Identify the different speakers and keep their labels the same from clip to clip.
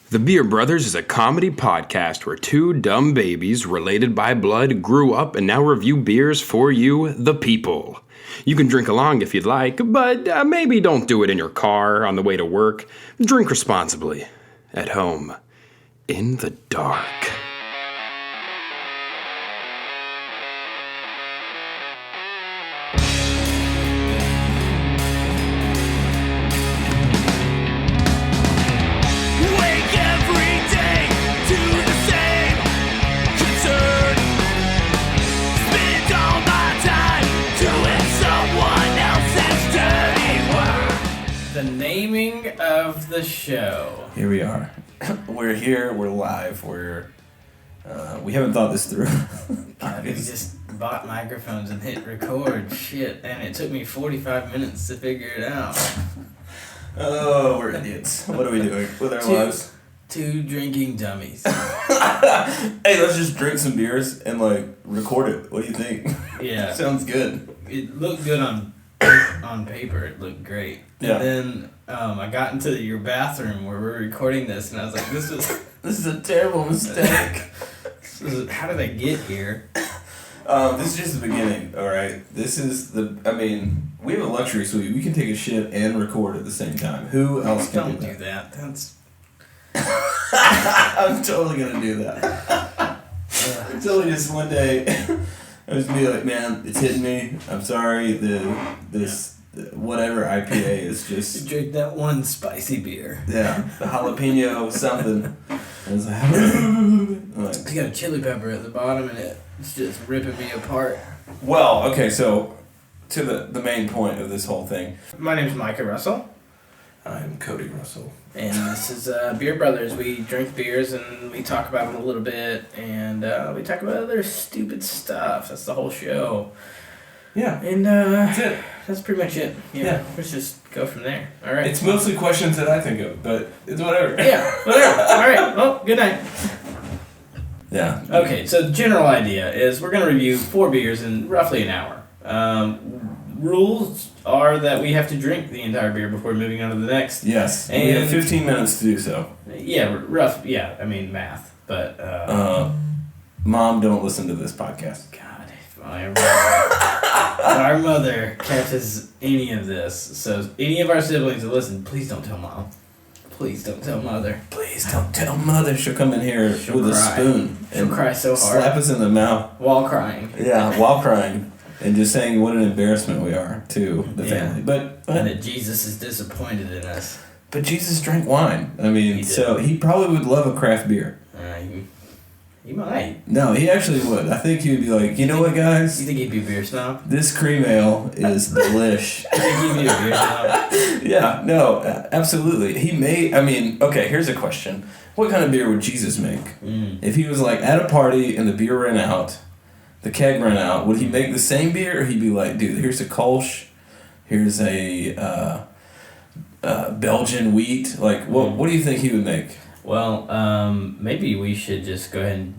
Speaker 1: The Beer Brothers is a comedy podcast where two dumb babies related by blood grew up and now review beers for you, the people. You can drink along if you'd like, but maybe don't do it in your car on the way to work. Drink responsibly. At home. In the dark.
Speaker 2: Of the show.
Speaker 3: Here we are. We're here. We're live. We haven't thought this through.
Speaker 2: We just bought microphones and hit record. Shit, and it took me 45 minutes to figure it out.
Speaker 3: Oh, we're idiots. What are we doing with our lives?
Speaker 2: Two drinking dummies.
Speaker 3: Hey, let's just drink some beers and record it. What do you think?
Speaker 2: Yeah.
Speaker 3: Sounds good.
Speaker 2: It looked good on paper. It looked great.
Speaker 3: Yeah.
Speaker 2: And then I got into your bathroom where we're recording this, and I was like, this is a terrible mistake. How did I get here?
Speaker 3: This is just the beginning, alright? This is we have a luxury suite. We can take a shit and record at the same time. Who else can
Speaker 2: Don't do that. That's...
Speaker 3: I'm totally gonna do that. Until just one day, I was gonna be like, man, it's hitting me. I'm sorry, this whatever IPA is just...
Speaker 2: You drink that one spicy beer.
Speaker 3: Yeah, the jalapeno something. I was like,
Speaker 2: It's got a chili pepper at the bottom and it's just ripping me apart.
Speaker 3: Well, okay, so to the main point of this whole thing.
Speaker 2: My name's Micah Russell.
Speaker 3: I'm Cody Russell.
Speaker 2: And this is Beer Brothers. We drink beers and we talk about them a little bit and we talk about other stupid stuff. That's the whole show.
Speaker 3: Yeah.
Speaker 2: And
Speaker 3: that's it.
Speaker 2: That's pretty much it. Yeah. Let's just go from there. All right.
Speaker 3: It's mostly questions that I think of, but it's whatever.
Speaker 2: Yeah, whatever. All right. Well, good night.
Speaker 3: Yeah.
Speaker 2: Okay, so the general idea is we're going to review 4 beers in roughly an hour. Rules are that we have to drink the entire beer before moving on to the next.
Speaker 3: Yes.
Speaker 2: And
Speaker 3: we have 15 minutes to do so.
Speaker 2: Yeah, math. But
Speaker 3: Mom, don't listen to this podcast.
Speaker 2: God, our mother catches any of this. So any of our siblings that listen, please don't tell Mom. Please don't tell Mother.
Speaker 3: Please don't tell Mother. She'll come in here with a spoon.
Speaker 2: She'll cry so hard.
Speaker 3: Slap us in the mouth.
Speaker 2: While crying.
Speaker 3: Yeah, while crying. And just saying what an embarrassment we are to the family. But
Speaker 2: and that Jesus is disappointed in us.
Speaker 3: But Jesus drank wine. I mean, so he probably would love a craft beer.
Speaker 2: He might.
Speaker 3: No, he actually would. I think he would be like, you know what, guys?
Speaker 2: You think he'd be a beer snob?
Speaker 3: This cream ale is delish.
Speaker 2: You think he'd be a beer snob?
Speaker 3: Yeah, no, absolutely. He may, okay, here's a question. What kind of beer would Jesus make? If he was at a party and the beer ran out, the keg ran out, would he make the same beer, or he'd be like, dude, here's a Kolsch, here's a Belgian wheat? What do you think he would make?
Speaker 2: Well, maybe we should just go ahead and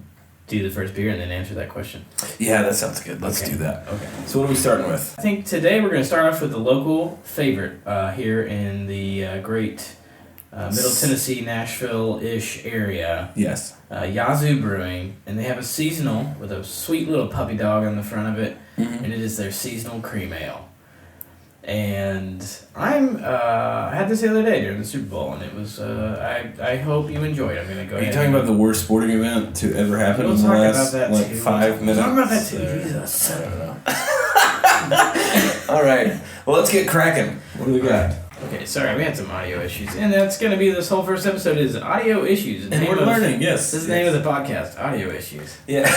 Speaker 2: do the first beer and then answer that question.
Speaker 3: Yeah, that sounds good. Let's do that.
Speaker 2: Okay.
Speaker 3: So what are we starting with?
Speaker 2: I think today we're going to start off with the local favorite here in the great Middle Tennessee, Nashville-ish area.
Speaker 3: Yes.
Speaker 2: Yazoo Brewing, and they have a seasonal with a sweet little puppy dog on the front of it,
Speaker 3: and
Speaker 2: it is their seasonal cream ale. And I had this the other day during the Super Bowl, and it was, I hope you enjoyed it. I'm going to go ahead.
Speaker 3: Are you talking about the worst sporting event to ever happen in the last, 5 minutes?
Speaker 2: Talk about that too, Jesus.
Speaker 3: I don't know. All right. Well, let's get cracking. What do we got?
Speaker 2: Okay, sorry, we had some audio issues. And that's going to be this whole first episode is audio issues.
Speaker 3: And we're learning, yes.
Speaker 2: This is the name of the podcast, audio issues.
Speaker 3: Yeah,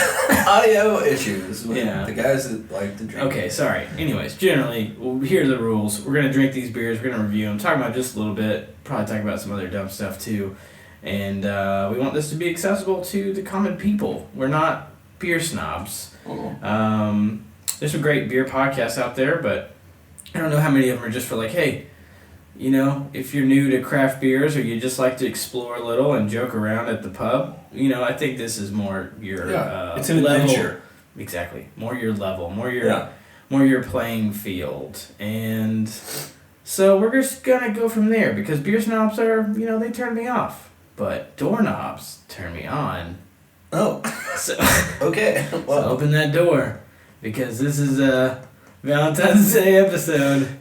Speaker 3: audio issues.
Speaker 2: Yeah.
Speaker 3: The guys that like to drink.
Speaker 2: Okay, sorry. Anyways, generally, here are the rules. We're going to drink these beers. We're going to review them. Talk about just a little bit. Probably talk about some other dumb stuff, too. And we want this to be accessible to the common people. We're not beer snobs. There's some great beer podcasts out there, but I don't know how many of them are just for hey, if you're new to craft beers or you just like to explore a little and joke around at the pub, I think this is more your
Speaker 3: it's an
Speaker 2: level.
Speaker 3: adventure.
Speaker 2: Exactly. More your level, more your playing field. And So we're just gonna go from there because beer snobs are, they turn me off. but doorknobs turn me on.
Speaker 3: Oh,
Speaker 2: So,
Speaker 3: okay.
Speaker 2: so
Speaker 3: Well,
Speaker 2: open that door, because this is a Valentine's Day episode.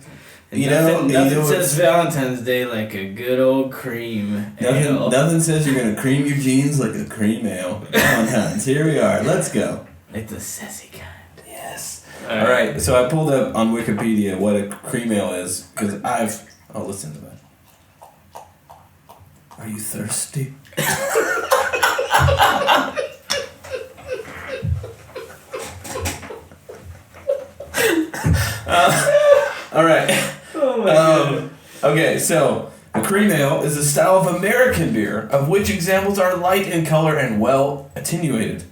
Speaker 2: And nothing says Valentine's Day like a good old cream ale.
Speaker 3: Nothing says you're gonna cream your jeans like a cream ale. Valentine's, here we are. Let's go.
Speaker 2: Like the sassy kind.
Speaker 3: Yes. All right. So I pulled up on Wikipedia what a cream ale is because I'll listen to that. Are you thirsty? All right.
Speaker 2: Oh my god.
Speaker 3: Okay, so a cream ale is a style of American beer of which examples are light in color and well attenuated.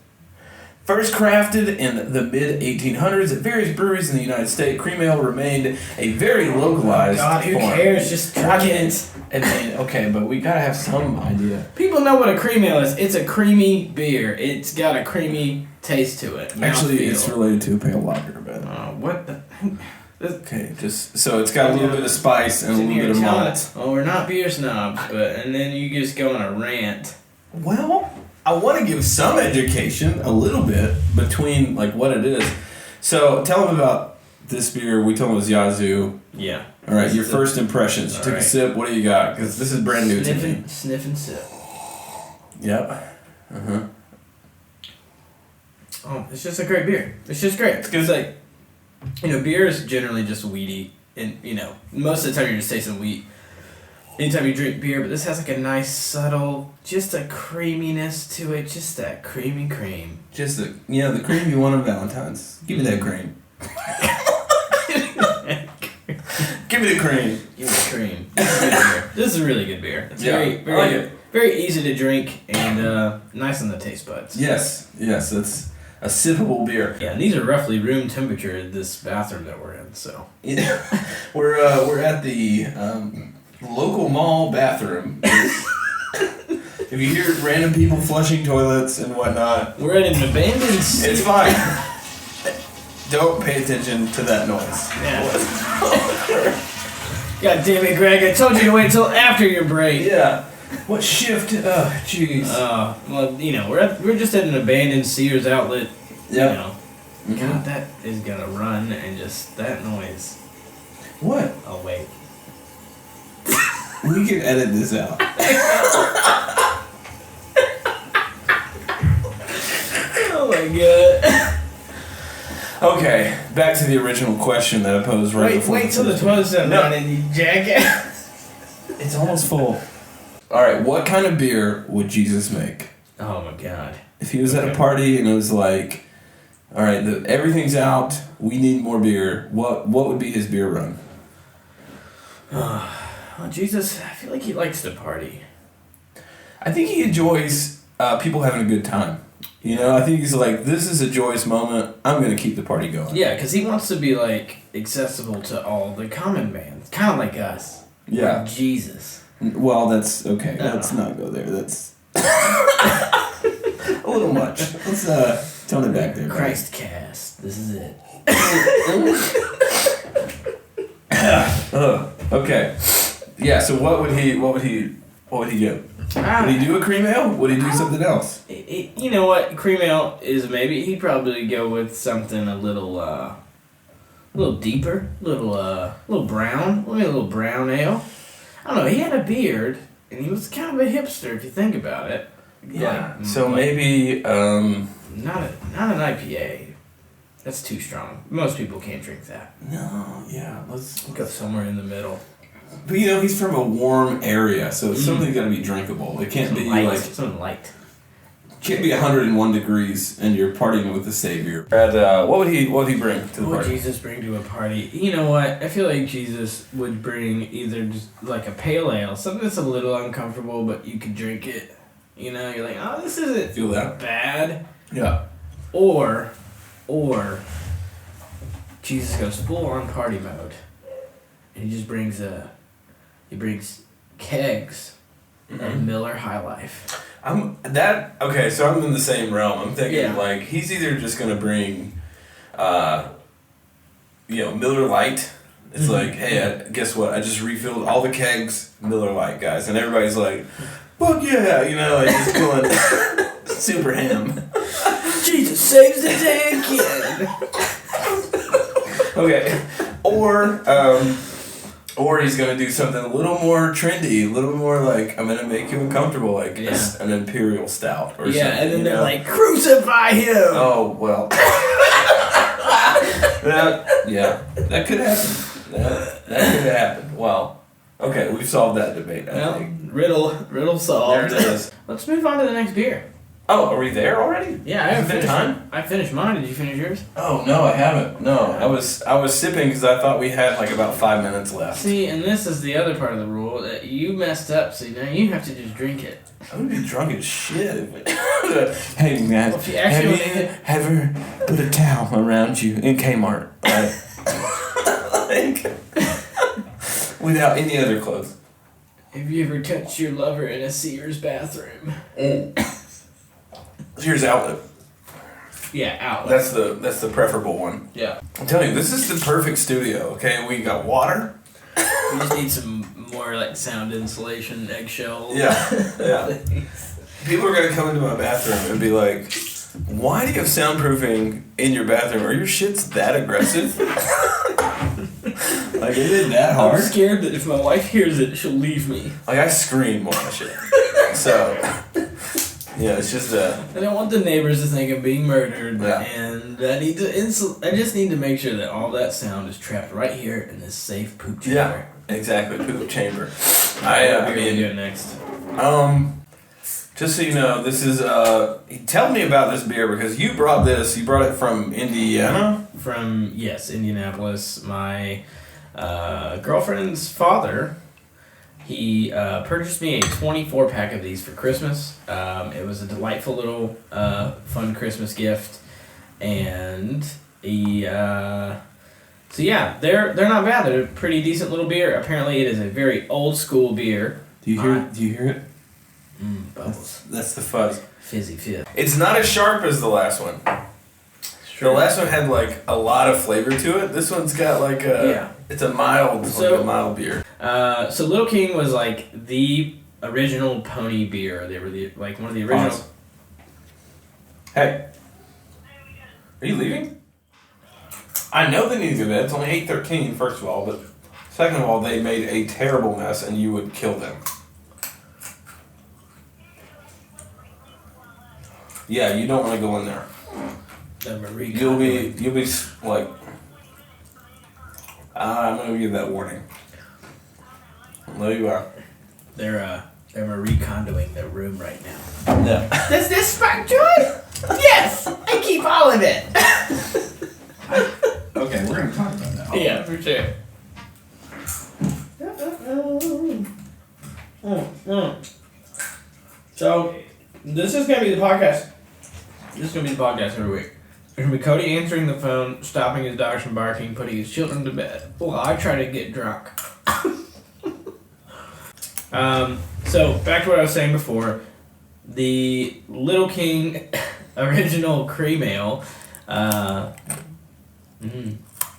Speaker 3: First crafted in the mid-1800s at various breweries in the United States, cream ale remained a very localized
Speaker 2: Who
Speaker 3: form.
Speaker 2: cares? Just drink it.
Speaker 3: Okay, but we gotta have some idea.
Speaker 2: People know what a cream ale is. It's a creamy beer. It's got a creamy taste to it.
Speaker 3: Actually,
Speaker 2: Mouthfeel.
Speaker 3: it's related to a pale lager, but
Speaker 2: What the?
Speaker 3: okay, just so it's got a little bit of spice and a little bit of malt.
Speaker 2: Oh, we're not beer snobs, and then you just go on a rant.
Speaker 3: Well, I want to give some education, a little bit, between like what it is. So tell them about this beer. We told them it was Yazoo.
Speaker 2: Yeah.
Speaker 3: All right, your first impressions. You took a sip. What do you got? Because this is brand new to me.
Speaker 2: Sniff and sip.
Speaker 3: Yep.
Speaker 2: Oh, it's just a great beer. It's just great. Because, like, beer is generally just weedy. And, most of the time you're just tasting wheat. Anytime you drink beer, but this has, like, a nice, subtle, just a creaminess to it. Just that creamy cream.
Speaker 3: Just the cream you want on Valentine's. Give me that cream. Give me the cream.
Speaker 2: Give me the cream. This is a good beer. This is a really good beer. It's very,
Speaker 3: I like it.
Speaker 2: very easy to drink and nice on the taste buds.
Speaker 3: Yes, it's a sippable beer.
Speaker 2: Yeah, and these are roughly room temperature in this bathroom that we're in. So
Speaker 3: Yeah, we're at the local mall bathroom. If you hear random people flushing toilets and whatnot,
Speaker 2: we're at an abandoned city.
Speaker 3: it's fine. Don't pay attention to that noise.
Speaker 2: Yeah. God damn it, Greg! I told you to wait till after your break.
Speaker 3: Yeah. What shift? Jeez.
Speaker 2: Well, we're just at an abandoned Sears outlet.
Speaker 3: Yeah.
Speaker 2: God, that is gonna run and just that noise.
Speaker 3: What?
Speaker 2: Oh wait.
Speaker 3: We can edit this out.
Speaker 2: Oh my god.
Speaker 3: Okay, back to the original question that I posed right before.
Speaker 2: Wait till the toilet's done running, you jackass.
Speaker 3: It's almost full. Alright, what kind of beer would Jesus make?
Speaker 2: Oh my god.
Speaker 3: If he was at a party and it was like, alright, everything's out, we need more beer, what would be his beer run?
Speaker 2: Well, Jesus, I feel like he likes to party.
Speaker 3: I think he enjoys people having a good time. I think he's like, this is a joyous moment, I'm going to keep the party going.
Speaker 2: Yeah, because he wants to be, like, accessible to all the common man. Kind of like us.
Speaker 3: Yeah.
Speaker 2: Like Jesus.
Speaker 3: Well, that's okay.
Speaker 2: No.
Speaker 3: Let's not go there. That's a little much. Let's tone it back there.
Speaker 2: Christ cast. This is it.
Speaker 3: Okay. Yeah. So what would he do? Would he do a cream ale? Would he do something else?
Speaker 2: You know what? Cream ale is maybe he'd probably go with something a little deeper, little brown, maybe a little brown ale. I don't know. He had a beard, and he was kind of a hipster if you think about it.
Speaker 3: Yeah. Maybe
Speaker 2: not an IPA. That's too strong. Most people can't drink that.
Speaker 3: No. Yeah. Let's
Speaker 2: Go somewhere in the middle.
Speaker 3: But he's from a warm area, so it's something got to be drinkable. It can't be
Speaker 2: something light.
Speaker 3: Can't be 101 degrees and you're partying with the Savior. Brad, what would he bring to the
Speaker 2: What would
Speaker 3: party?
Speaker 2: Jesus bring to a party? You know what? I feel like Jesus would bring either just like a pale ale, something that's a little uncomfortable, but you could drink it. You're like, oh, this isn't
Speaker 3: Feel that?
Speaker 2: bad.
Speaker 3: Yeah.
Speaker 2: Or Jesus goes full on party mode, and he just brings kegs of Miller High Life.
Speaker 3: So I'm in the same realm. I'm thinking like he's either just gonna bring Miller Lite. It's like, hey, guess what? I just refilled all the kegs Miller Lite, guys, and everybody's like, fuck yeah, you know, like just going super ham.
Speaker 2: Jesus saves the day again.
Speaker 3: Okay, or he's gonna do something a little more trendy, a little more like, I'm gonna make you uncomfortable, like an imperial stout or something.
Speaker 2: And then they're like, crucify him!
Speaker 3: Oh, well. That could happen. That could happen. Well, okay, we've solved that debate, I think.
Speaker 2: Riddle solved.
Speaker 3: There it is.
Speaker 2: Let's move on to the next beer.
Speaker 3: Oh, are we there already?
Speaker 2: Yeah, I haven't finished
Speaker 3: time.
Speaker 2: I finished mine. Did you finish yours?
Speaker 3: Oh no, I haven't. No, I was sipping because I thought we had like about 5 minutes left.
Speaker 2: See, and this is the other part of the rule that you messed up. So now you have to just drink it.
Speaker 3: I'm gonna be drunk as shit. Hey man,
Speaker 2: Well, if you actually
Speaker 3: have you ever put a towel around you in Kmart, like without any other clothes?
Speaker 2: Have you ever touched your lover in a Sears bathroom?
Speaker 3: Here's outlet.
Speaker 2: Yeah, outlet.
Speaker 3: That's the preferable one.
Speaker 2: Yeah.
Speaker 3: I'm telling you, this is the perfect studio. Okay, we got water.
Speaker 2: We just need some more like sound insulation, eggshell.
Speaker 3: Yeah. People are gonna come into my bathroom and be like, "Why do you have soundproofing in your bathroom? Are your shits that aggressive?" Like, is it that hard?
Speaker 2: I'm scared that if my wife hears it, she'll leave me.
Speaker 3: Like, I scream when I shit. So, yeah, it's just
Speaker 2: I don't want the neighbors to think I'm being murdered,
Speaker 3: Yeah.
Speaker 2: and I need to I just need to make sure that all that sound is trapped right here in this safe poop chamber.
Speaker 3: Yeah, exactly. Poop chamber.
Speaker 2: What are we gonna do next?
Speaker 3: Just so you know, this is tell me about this beer because you brought this. You brought it from Indiana.
Speaker 2: From Indianapolis. My girlfriend's father. He purchased me a 24-pack of these for Christmas. It was a delightful little fun Christmas gift, and he. So yeah, they're not bad. They're a pretty decent little beer. Apparently, it is a very old school beer.
Speaker 3: Do you hear? Do you hear it?
Speaker 2: Bubbles.
Speaker 3: That's the fuzz.
Speaker 2: Fizzy fizz.
Speaker 3: It's not as sharp as the last one. The last one had like a lot of flavor to it. This one's got like a it's a mild beer.
Speaker 2: So Little King was like the original pony beer. They were one of the original.
Speaker 3: Pause. Hey, are you leaving? I know they need to do that. It's only 8:13, first of all, but second of all, they made a terrible mess, and you would kill them. Yeah, you don't want to go in there. You'll be like, I'm gonna give that warning. There you are.
Speaker 2: They're Marie Kondoing their room right now.
Speaker 3: Yeah.
Speaker 2: Does this spark joy? Yes, I keep all of it.
Speaker 3: Okay, we're gonna talk about that.
Speaker 2: Yeah, for sure. So, this is gonna be the podcast. This is gonna be the podcast every week. There's gonna be Cody answering the phone, stopping his dogs from barking, putting his children to bed, while I try to get drunk. So back to what I was saying before, the Little King original cream ale.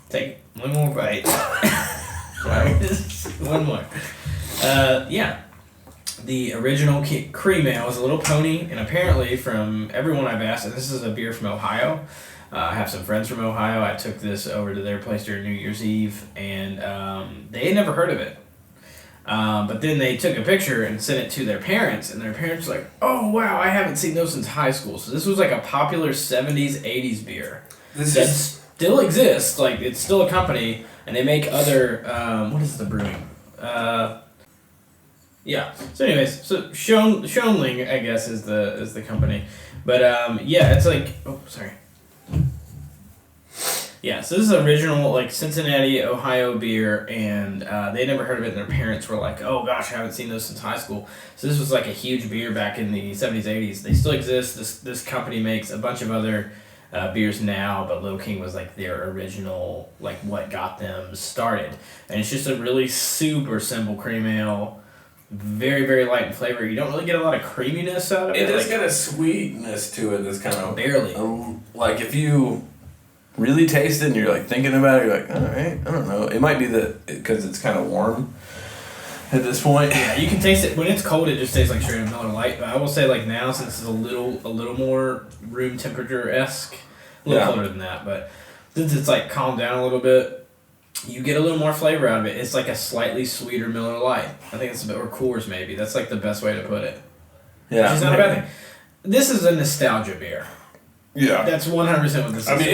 Speaker 2: Take one more bite. Sorry, one more. The original cream ale is a little pony, and apparently from everyone I've asked, and this is a beer from Ohio. I have some friends from Ohio. I took this over to their place during New Year's Eve, and they had never heard of it. But then they took a picture and sent it to their parents, and their parents were like, "Oh wow, I haven't seen those since high school." So this was like a popular 70s, 80s beer that still exists. Like, it's still a company, and they make other. What is the brewing? Yeah. So anyways, so Schloening, I guess, is the company, but it's like, oh sorry. Yeah, so this is original, like, Cincinnati, Ohio beer, and they never heard of it, and their parents were like, "Oh gosh, I haven't seen those since high school." So this was like a huge beer back in the 70s, 80s. They still exist. This company makes a bunch of other beers now, but Little King was like their original, like, what got them started. And it's just a really super simple cream ale. Very, very light in flavor. You don't really get a lot of creaminess out of it.
Speaker 3: It does get a sweetness to it that's kind of...
Speaker 2: Barely.
Speaker 3: Like, if you really taste it and you're, like, thinking about it, you're like, all right, I don't know. It might be because it's kind of warm. at this point.
Speaker 2: Yeah, you can taste it when it's cold. It just tastes like straight up Miller Lite. But I will say, like now, since it's a little more room temperature esque, a little colder than that. But since it's like calmed down a little bit, you get a little more flavor out of it. It's like a slightly sweeter Miller Lite. I think it's a bit, or Coors maybe. That's like the best way to put it.
Speaker 3: Yeah,
Speaker 2: which is not a bad thing. This is a nostalgia beer.
Speaker 3: Yeah,
Speaker 2: that's 100% what this is.
Speaker 3: I mean,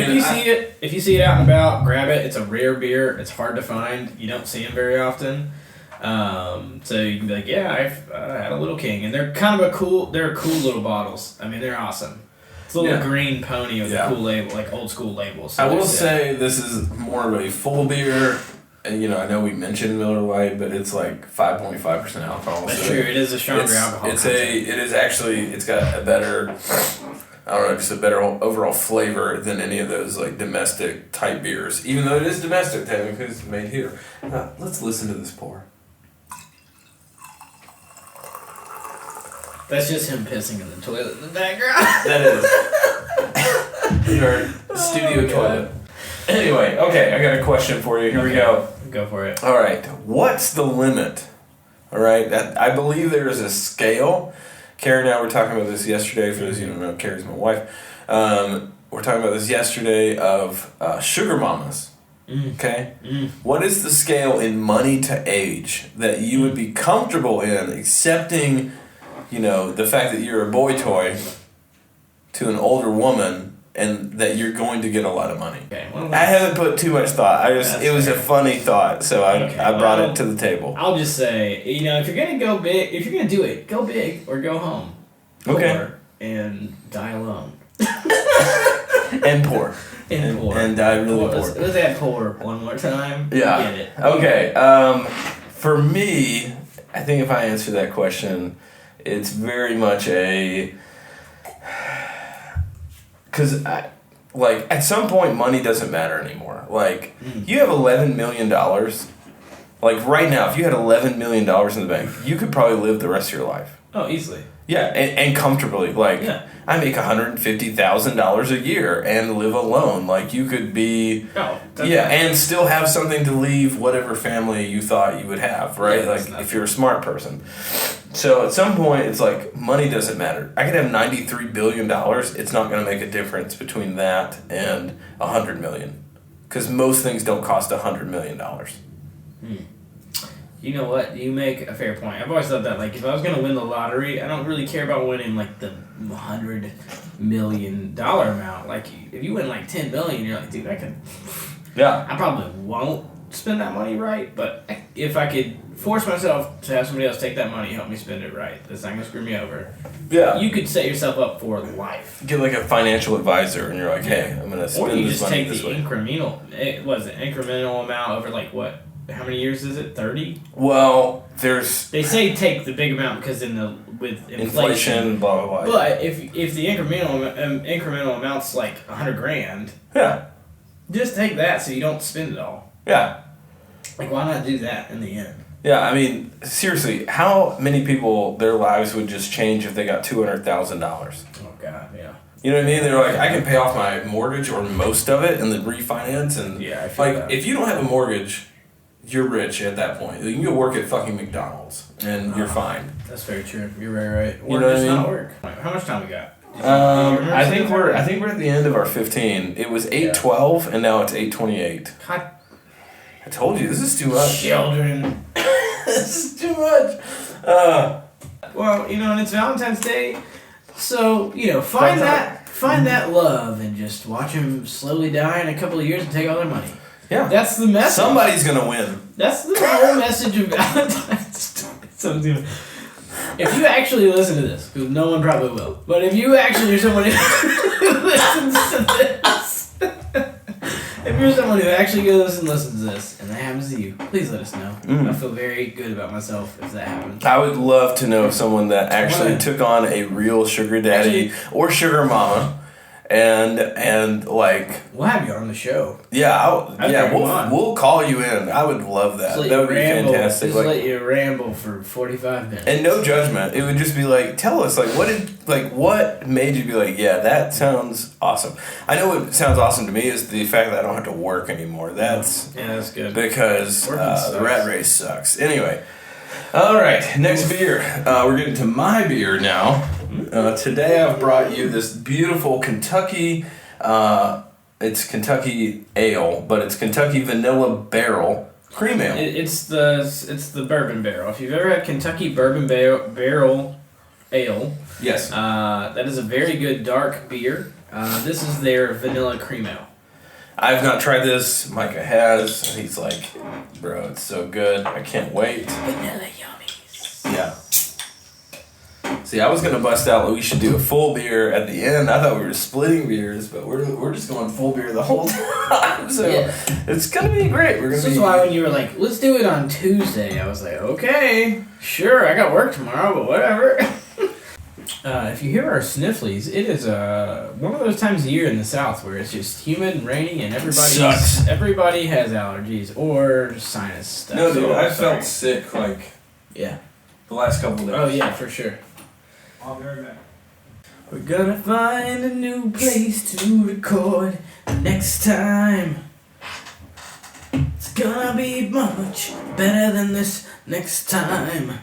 Speaker 2: if you see it out and about, grab it. It's a rare beer. It's hard to find. You don't see them very often. So you can be like, yeah, I've had a Little King, and they're kind of cool little bottles. I mean, they're awesome. It's a little green pony with a cool label, like old school label. So
Speaker 3: I will say this is more of a full beer. And, I know we mentioned Miller Lite, but it's like 5.5% alcohol.
Speaker 2: That's true. It is a stronger alcohol.
Speaker 3: It's got a better, I don't know, just a better overall flavor than any of those like domestic type beers. Even though it is domestic technically, because it's made here. Now, let's listen to this pour.
Speaker 2: That's just him pissing in the toilet in the background.
Speaker 3: That is. In our studio toilet. Anyway, okay, I got a question for you. Here we go.
Speaker 2: Go for it.
Speaker 3: All right, what's the limit? All right, I believe there is a scale. Carrie and I were talking about this yesterday. For those of you who don't know, Carrie's my wife. We're talking about this yesterday of sugar mamas. Okay? What is the scale in money to age that you would be comfortable in accepting, the fact that you're a boy toy to an older woman and that you're going to get a lot of money?
Speaker 2: Okay,
Speaker 3: I haven't put too much thought. It was a funny thought, so I brought it to the table.
Speaker 2: I'll just say, if you're gonna go big, if you're gonna do it, go big or go home.
Speaker 3: Okay.
Speaker 2: And die alone.
Speaker 3: And poor.
Speaker 2: And poor.
Speaker 3: And die really poor.
Speaker 2: Let's add poor one more time.
Speaker 3: Yeah.
Speaker 2: Get it.
Speaker 3: Okay. For me, I think if I answer that question, it's very much because at some point money doesn't matter anymore. You have $11 million. Right now, if you had $11 million in the bank, you could probably live the rest of your life.
Speaker 2: Oh, easily.
Speaker 3: Yeah, and comfortably. I make $150,000 a year and live alone. You could be...
Speaker 2: Oh,
Speaker 3: and still have something to leave whatever family you thought you would have, right?
Speaker 2: Yeah,
Speaker 3: if you're a smart person. So at some point, it's money doesn't matter. I could have $93 billion. It's not going to make a difference between that and $100 million. Because most things don't cost $100 million.
Speaker 2: You know what? You make a fair point. I've always thought that, if I was going to win the lottery, I don't really care about winning, the $100 million amount. If you win, $10 billion, you're like, dude, I can...
Speaker 3: Yeah.
Speaker 2: I probably won't spend that money right, but if I could force myself to have somebody else take that money and help me spend it right, that's not going to screw me over.
Speaker 3: Yeah.
Speaker 2: You could set yourself up for life.
Speaker 3: Get a financial advisor, and you're like, hey, I'm going to spend this money this way.
Speaker 2: Or you just take the incremental amount over, what? How many years is it? 30?
Speaker 3: Well, they
Speaker 2: say take the big amount because with inflation,
Speaker 3: blah blah blah.
Speaker 2: But if the incremental amount's $100,000,
Speaker 3: yeah,
Speaker 2: just take that so you don't spend it all.
Speaker 3: Yeah.
Speaker 2: Why not do that in the end?
Speaker 3: Yeah, I mean, seriously, how many people their lives would just change if they got $200,000?
Speaker 2: Oh God, yeah.
Speaker 3: You know what I mean? They're like, I can pay off my mortgage or most of it and then refinance, and
Speaker 2: I feel that.
Speaker 3: If you don't have a mortgage, you're rich at that point. You can go work at fucking McDonald's and you're fine.
Speaker 2: That's very true. You're very right.
Speaker 3: You know what I mean?
Speaker 2: Not work. How much time we got?
Speaker 3: I think we're at the end of our 15. It was 8:12 and now it's 8:28.
Speaker 2: God.
Speaker 3: I told you this is too much.
Speaker 2: Children.
Speaker 3: This is too much.
Speaker 2: Well, and it's Valentine's Day, so find that love and just watch them slowly die in a couple of years and take all their money.
Speaker 3: Yeah.
Speaker 2: That's the message.
Speaker 3: Somebody's gonna win.
Speaker 2: That's the whole message of Valentine's Day. If you actually listen to this, because no one probably will, but if you actually are someone who listens to this, if you're someone who actually goes and listens to this, and that happens to you, please let us know. I feel very good about myself if that happens.
Speaker 3: I would love to know someone that actually took on a real sugar daddy or sugar mama. And
Speaker 2: we'll have you on the show.
Speaker 3: Yeah, we'll call you in. I would love that. That would be fantastic.
Speaker 2: Just let you ramble for 45 minutes.
Speaker 3: And no judgment. It would just be tell us what made you be yeah, that sounds awesome. I know what sounds awesome to me is the fact that I don't have to work anymore. That's
Speaker 2: good.
Speaker 3: Because the rat race sucks. Anyway. All right, next beer. We're getting to my beer now. Today I've brought you this beautiful Kentucky. It's Kentucky ale, but it's Kentucky Vanilla Barrel Cream Ale.
Speaker 2: It's the bourbon barrel. If you've ever had Kentucky bourbon barrel ale,
Speaker 3: Yes.
Speaker 2: that is a very good dark beer. This is their vanilla cream ale.
Speaker 3: I've not tried this. Micah has. He's like, bro, it's so good. I can't wait.
Speaker 2: Vanilla yummies.
Speaker 3: Yeah. See, I was gonna bust out. We should do a full beer at the end. I thought we were splitting beers, but we're just going full beer the whole time. So it's gonna be great.
Speaker 2: This is why when you were like, let's do it on Tuesday, I was like, okay, sure. I got work tomorrow, but whatever. If you hear our snifflies, it is one of those times of year in the South where it's just humid and rainy and everybody has allergies or sinus stuff.
Speaker 3: No, dude, I felt sick
Speaker 2: the
Speaker 3: last couple of days.
Speaker 2: Oh yeah, for sure.
Speaker 3: I'll be right back.
Speaker 2: We're gonna find a new place to record next time. It's gonna be much better than this next time.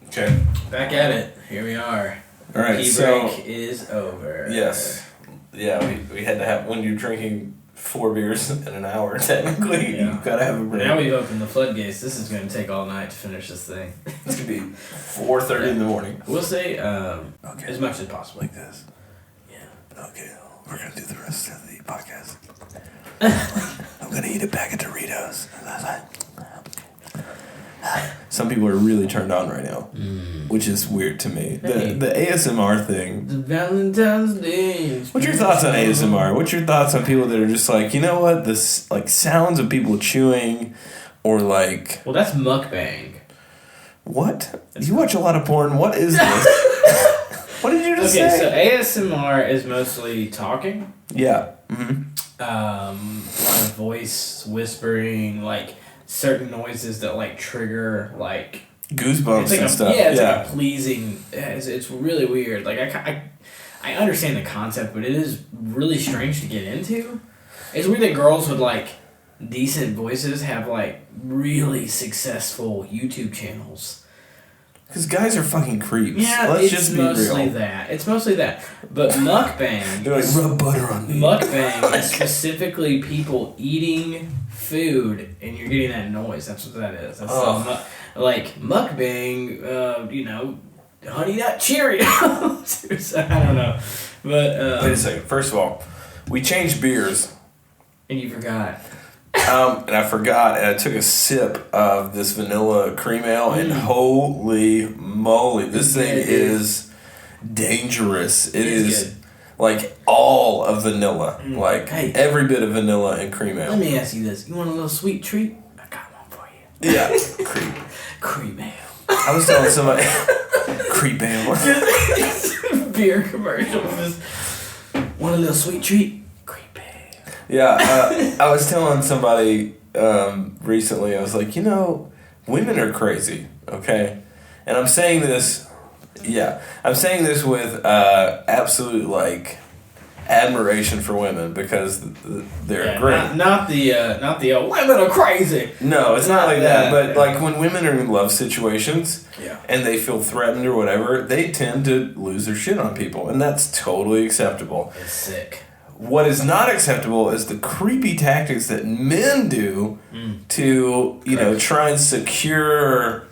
Speaker 3: Okay.
Speaker 2: Back at it. Here we are.
Speaker 3: All right.
Speaker 2: Tea
Speaker 3: So
Speaker 2: break is over.
Speaker 3: yes, yeah, we had to have when you're drinking 4 beers in an hour. Technically,
Speaker 2: Yeah.
Speaker 3: you gotta have a break.
Speaker 2: Now we've opened the floodgates. This is going to take all night to finish this thing.
Speaker 3: It's gonna be 4:30 in the morning.
Speaker 2: We'll say
Speaker 3: Okay.
Speaker 2: as much as possible.
Speaker 3: Like this.
Speaker 2: Yeah.
Speaker 3: Okay, we're gonna do the rest of the podcast. I'm gonna eat a bag of Doritos. Some people are really turned on right now, which is weird to me.
Speaker 2: Hey.
Speaker 3: The ASMR thing.
Speaker 2: The Valentine's Day.
Speaker 3: What's your thoughts on ASMR? What's your thoughts on people that are just like, you know what, this like sounds of people chewing, or like
Speaker 2: Well, that's mukbang.
Speaker 3: what? You watch a lot of porn. What is this? What did you just
Speaker 2: Okay,
Speaker 3: say?
Speaker 2: so ASMR is mostly talking.
Speaker 3: Yeah. Mm-hmm.
Speaker 2: A lot of voice whispering, like certain noises that like trigger like
Speaker 3: Goosebumps
Speaker 2: it's like
Speaker 3: and stuff.
Speaker 2: Yeah, it's like a pleasing. It's really weird. Like I understand the concept, but it is really strange to get into. It's weird that girls with like decent voices have like really successful YouTube channels.
Speaker 3: Because guys are fucking creeps.
Speaker 2: Yeah,
Speaker 3: Let's
Speaker 2: it's
Speaker 3: just be
Speaker 2: mostly
Speaker 3: real.
Speaker 2: that. It's mostly that. But mukbang.
Speaker 3: They're like, rub butter on me.
Speaker 2: Mukbang is specifically people eating food, and you're getting that noise. That's what that is. That's like mukbang. Honey Nut Cheerios. I don't know, but
Speaker 3: Wait a second. First of all, we changed beers,
Speaker 2: and you forgot.
Speaker 3: and I forgot, and I took a sip of this vanilla cream ale, and holy moly, this thing is dangerous. It is
Speaker 2: good.
Speaker 3: like all of vanilla, like
Speaker 2: Hey.
Speaker 3: every bit of vanilla and cream ale.
Speaker 2: Let me ask you this: you want a little sweet treat? I got one for you.
Speaker 3: Yeah, creep.
Speaker 2: Cream ale.
Speaker 3: I was telling somebody, creep ale.
Speaker 2: Beer commercials. Want a little sweet treat? Cream ale.
Speaker 3: Yeah, I was telling somebody recently, I was like, women are crazy, okay? And I'm saying this with absolute, like, admiration for women because they're great.
Speaker 2: Not the women are crazy.
Speaker 3: No, it's not like that. But, like, when women are in love situations and they feel threatened or whatever, they tend to lose their shit on people. And that's totally acceptable.
Speaker 2: It's sick.
Speaker 3: What is not acceptable is the creepy tactics that men do to, try and secure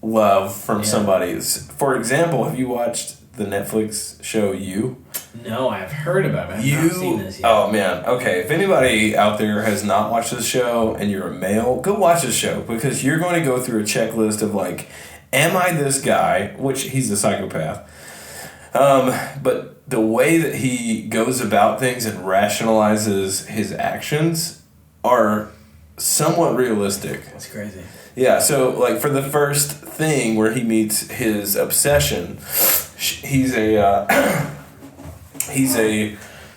Speaker 3: love from somebody. For example, have you watched the Netflix show You?
Speaker 2: No, I've heard about it. I've not seen this yet.
Speaker 3: Oh, man. Okay, if anybody out there has not watched this show and you're a male, go watch this show because you're going to go through a checklist of, like, am I this guy? Which he's a psychopath. But the way that he goes about things and rationalizes his actions are somewhat realistic.
Speaker 2: That's crazy.
Speaker 3: Yeah, so like for the first thing where he meets his obsession, he's a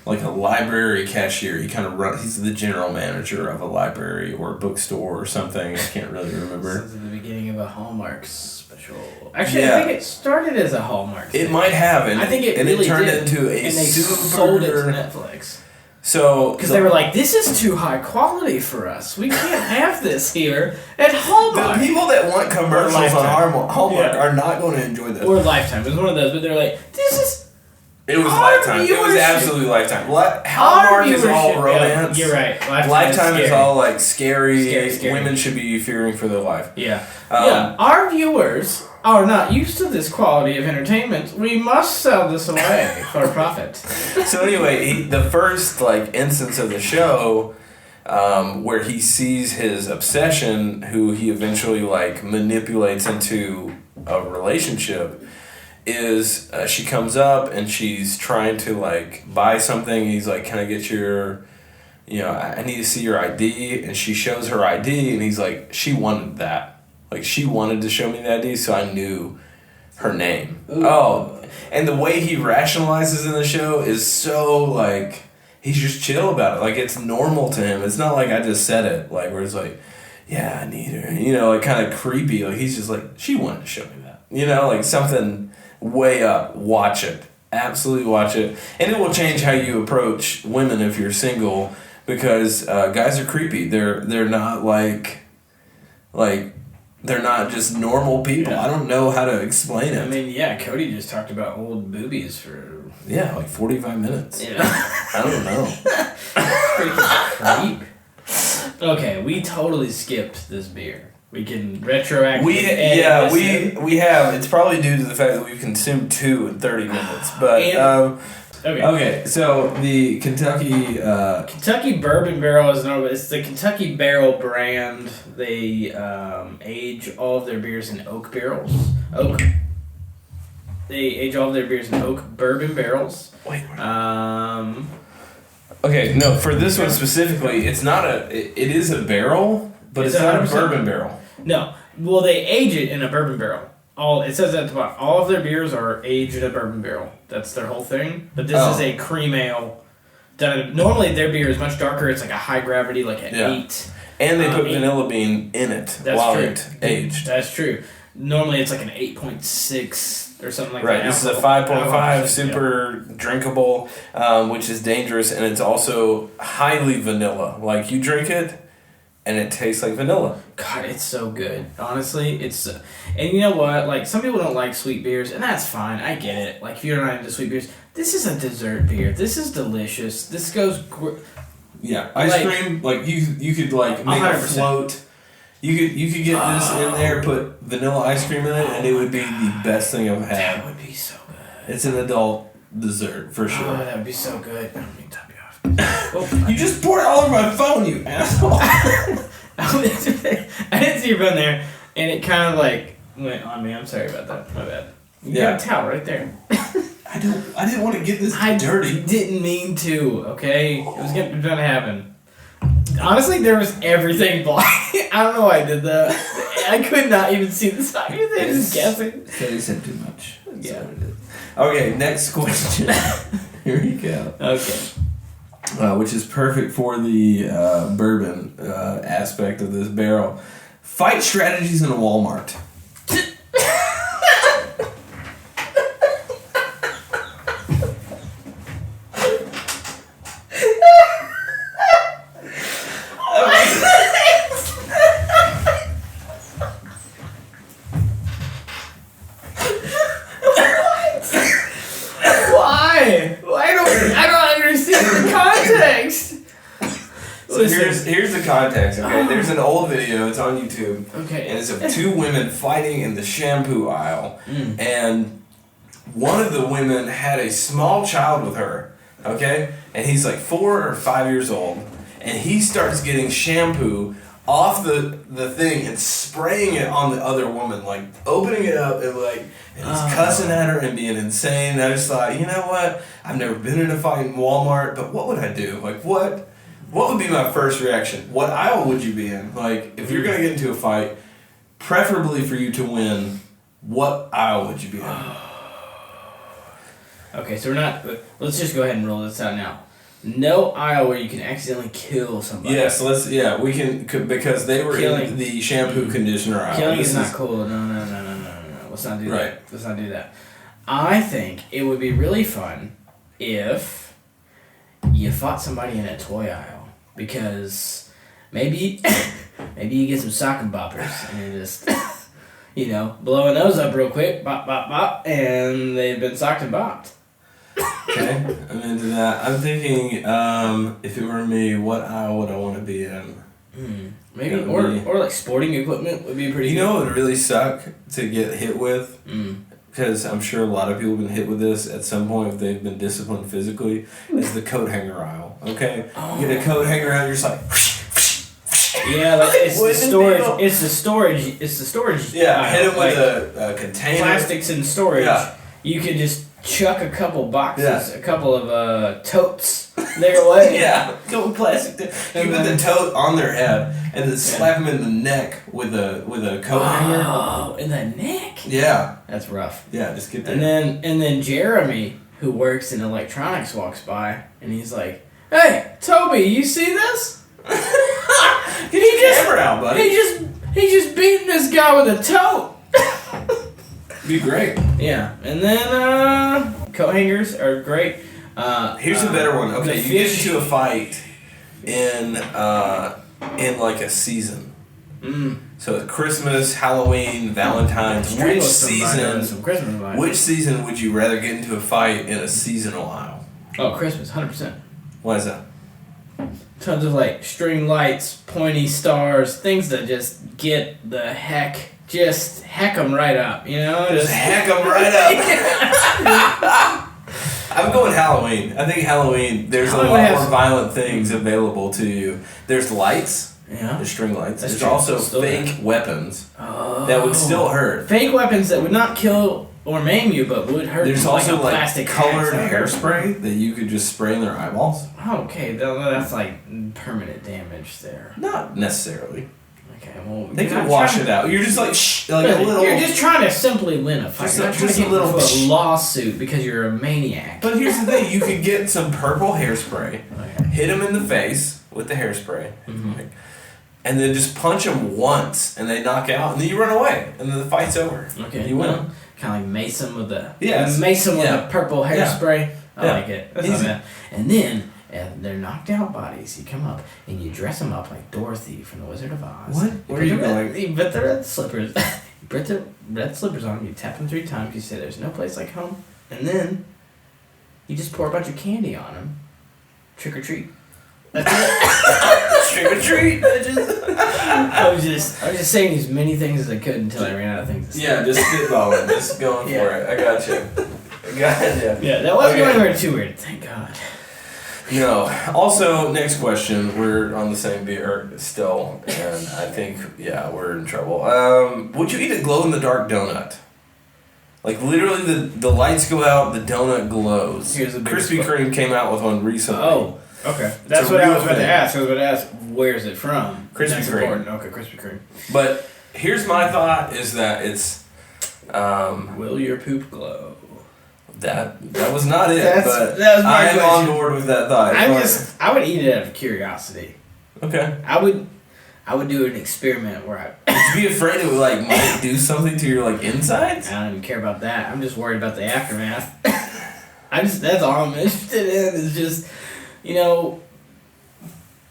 Speaker 3: like a library cashier. He kind of he's the general manager of a library or a bookstore or something. I can't really remember.
Speaker 2: This is the beginning of a Hallmark special. Actually, I think it started as a Hallmark thing.
Speaker 3: It might have, and
Speaker 2: I think it
Speaker 3: and
Speaker 2: really
Speaker 3: it turned
Speaker 2: did,
Speaker 3: into a
Speaker 2: and they
Speaker 3: super
Speaker 2: sold it to Netflix.
Speaker 3: So
Speaker 2: because they were like, this is too high quality for us. We can't have this here at Hallmark.
Speaker 3: The people that want commercials on Hallmark are not going to enjoy this.
Speaker 2: Or Lifetime. It was one of those, but they're like, this is.
Speaker 3: It was Lifetime. It was absolutely Lifetime. Hallmark is all romance.
Speaker 2: Yeah, you're right.
Speaker 3: Lifetime is all like scary. Women should be fearing for their life.
Speaker 2: Yeah. Our viewers are not used to this quality of entertainment. We must sell this away for profit.
Speaker 3: So anyway, the first instance of the show, where he sees his obsession, who he eventually manipulates into a relationship, is she comes up and she's trying to buy something. He's like, can I get your, I need to see your ID, and she shows her ID, and he's like, she wanted that. She wanted to show me the ID, so I knew her name. Ooh. Oh, and the way he rationalizes in the show is so, he's just chill about it. It's normal to him. It's not like I just said it, where it's yeah, I need her. Kind of creepy. He's just she wanted to show me that. Something way up. Watch it. Absolutely watch it. And it will change how you approach women if you're single, because guys are creepy. They're not they're not just normal people. Yeah. I don't know how to explain it.
Speaker 2: I mean, Cody just talked about old boobies for...
Speaker 3: 45 minutes.
Speaker 2: Yeah.
Speaker 3: I don't know.
Speaker 2: Creep. Okay, we totally skipped this beer. We can retroactively...
Speaker 3: We have. It's probably due to the fact that we've consumed 2 in 30 minutes. But... Okay, so the
Speaker 2: Kentucky Bourbon Barrel is normal. It's the Kentucky Barrel brand. They age all of their beers in oak barrels. They age all of their beers in oak bourbon barrels.
Speaker 3: Wait. Okay, no, for this one specifically, it's not it is a barrel, but it's not a bourbon barrel.
Speaker 2: No. Well, they age it in a bourbon barrel. It says at the bottom, all of their beers are aged in a bourbon barrel. That's their whole thing. But this is a cream ale. Normally their beer is much darker. It's a high gravity, an 8.
Speaker 3: And they put vanilla bean in it while it aged.
Speaker 2: That's true. Normally it's an 8.6 or something like that.
Speaker 3: Right, this is a 5.5, super drinkable, which is dangerous, and it's also highly vanilla. You drink it, and it tastes like vanilla.
Speaker 2: God, it's so good. Honestly, it's... and you know what? Some people don't like sweet beers, and that's fine. I get it. If you're not into sweet beers, this is a dessert beer. This is delicious. This goes...
Speaker 3: ice cream, you could, make 100%. A float. You could get this in there, put vanilla ice cream in it, and it would be the best thing I've had.
Speaker 2: That would be so good.
Speaker 3: It's an adult dessert, for sure.
Speaker 2: Oh, that would be so good. I don't mean to top you off.
Speaker 3: You just poured it all over my phone, you asshole.
Speaker 2: I didn't see your phone there, and it kind of went on me. I'm sorry about that. My bad. You got a towel right there.
Speaker 3: I didn't want to get this dirty.
Speaker 2: I didn't mean to, okay? It was going to happen. Honestly, there was everything black. I don't know why I did that. I could not even see the side. I was just guessing.
Speaker 3: Cody said too much. That's what it is. Okay, next question. Here we go.
Speaker 2: Okay.
Speaker 3: Which is perfect for the bourbon aspect of this barrel. Fight strategies in a Walmart. Here's the context, okay? There's an old video, it's on YouTube.
Speaker 2: Okay.
Speaker 3: And it's of 2 women fighting in the shampoo aisle. And one of the women had a small child with her, okay? And he's 4 or 5 years old. And he starts getting shampoo off the thing and spraying it on the other woman, opening it up and he's cussing at her and being insane. And I just thought, you know what? I've never been in a fight in Walmart, but what would I do? What would be my first reaction? What aisle would you be in? If you're going to get into a fight, preferably for you to win, what aisle would you be in?
Speaker 2: Okay, so let's just go ahead and roll this out now. No aisle where you can accidentally kill somebody.
Speaker 3: Yes, we can, because they were in the shampoo conditioner aisle.
Speaker 2: Killing is not cool. No. Let's not do that. Let's not do that. I think it would be really fun if you fought somebody in a toy aisle because maybe you get some sock and boppers and you're just blowing those up real quick, bop bop bop, and they've been socked and bopped.
Speaker 3: Okay, I'm into that. I'm thinking, if it were me, what aisle would I want to be in?
Speaker 2: Maybe, or like sporting equipment would be pretty.
Speaker 3: You know what would really suck to get hit with? Because I'm sure a lot of people have been hit with this at some point if they've been disciplined physically, is the coat hanger aisle. Okay?
Speaker 2: Oh.
Speaker 3: You get a coat hanger aisle, you're just like...
Speaker 2: Yeah, like it's the storage. It's the storage. It's the storage.
Speaker 3: Yeah,
Speaker 2: aisle.
Speaker 3: hit them with a container.
Speaker 2: Plastics in storage.
Speaker 3: Yeah.
Speaker 2: You could just chuck a couple boxes, a couple of totes their way.
Speaker 3: Yeah, go plastic. You put the tote on their head and then slap them in the neck with a coat hanger.
Speaker 2: Oh, in the neck.
Speaker 3: Yeah,
Speaker 2: That's rough.
Speaker 3: yeah. Just get there.
Speaker 2: And then Jeremy, who works in electronics, walks by and he's like, "Hey, Toby, you see this?
Speaker 3: Get your camera out, buddy.
Speaker 2: He just beating this guy with a tote."
Speaker 3: Be great.
Speaker 2: Yeah, and then coat hangers are great.
Speaker 3: Here's a better one. Okay, you get
Speaker 2: fish.
Speaker 3: into a fight in like a season. So it's Christmas, Halloween, Valentine's. Which season would you rather get into a fight in a seasonal aisle?
Speaker 2: Oh, Christmas, 100%.
Speaker 3: Why is that?
Speaker 2: Tons of like string lights, pointy stars, things that just get the heck them right up,
Speaker 3: Just heck them right up. I'm going Halloween. I think Halloween, there's a lot more violent things available to you. There's lights.
Speaker 2: Yeah.
Speaker 3: There's string lights.
Speaker 2: That's
Speaker 3: There's
Speaker 2: true.
Speaker 3: also
Speaker 2: Still
Speaker 3: fake weapons that would still hurt.
Speaker 2: Fake weapons that would not kill or maim you, but would hurt.
Speaker 3: There's
Speaker 2: you,
Speaker 3: also
Speaker 2: like a plastic
Speaker 3: colored
Speaker 2: axe.
Speaker 3: hairspray that you could just spray in their eyeballs.
Speaker 2: Okay, that's like permanent damage there.
Speaker 3: Not necessarily.
Speaker 2: Okay, well,
Speaker 3: They can wash it out. You're just like a little.
Speaker 2: You're just trying to simply win a fight. You're not trying to get into a lawsuit because you're a maniac.
Speaker 3: But here's the thing: you could get some purple hairspray, hit them in the face with the hairspray, and then just punch them once, and they knock out, and then you run away, and then the fight's over.
Speaker 2: Okay,
Speaker 3: you win.
Speaker 2: Kind of like mace them with the
Speaker 3: a
Speaker 2: purple hairspray. I like it. That's
Speaker 3: Easy.
Speaker 2: not bad. And then. And they're knocked out bodies. You come up and you dress them up like Dorothy from The Wizard of Oz.
Speaker 3: What? Where are you going?
Speaker 2: You put the red slippers. You put the red slippers on. You tap them 3 times. You say, "There's no place like home." And then you just pour a bunch of candy on them. Trick or treat. That's it. Trick or treat, bitches. I was just saying as many things as I could until I ran out of things to say.
Speaker 3: Yeah, just spitballing, just going for it. I got you.
Speaker 2: Yeah, that wasn't anywhere too weird. Thank God.
Speaker 3: No. Also, next question. We're on the same beer still, and I think, we're in trouble. Would you eat a glow-in-the-dark donut? Like, literally, the lights go out, the donut glows.
Speaker 2: Here's the
Speaker 3: Krispy Kreme came out with one recently.
Speaker 2: Oh, okay. That's what I was about to ask. I was about to ask, where's it from?
Speaker 3: Krispy Kreme.
Speaker 2: Important. Okay, Krispy Kreme.
Speaker 3: But here's my thought, is that it's...
Speaker 2: Will your poop glow?
Speaker 3: That was not it,
Speaker 2: that was my
Speaker 3: I'm
Speaker 2: question.
Speaker 3: on board with that thought.
Speaker 2: I would eat it out of curiosity.
Speaker 3: Okay.
Speaker 2: I would do an experiment where
Speaker 3: Would you be afraid it would might do something to your insides?
Speaker 2: I don't even care about that. I'm just worried about the aftermath. That's all I'm interested in is just,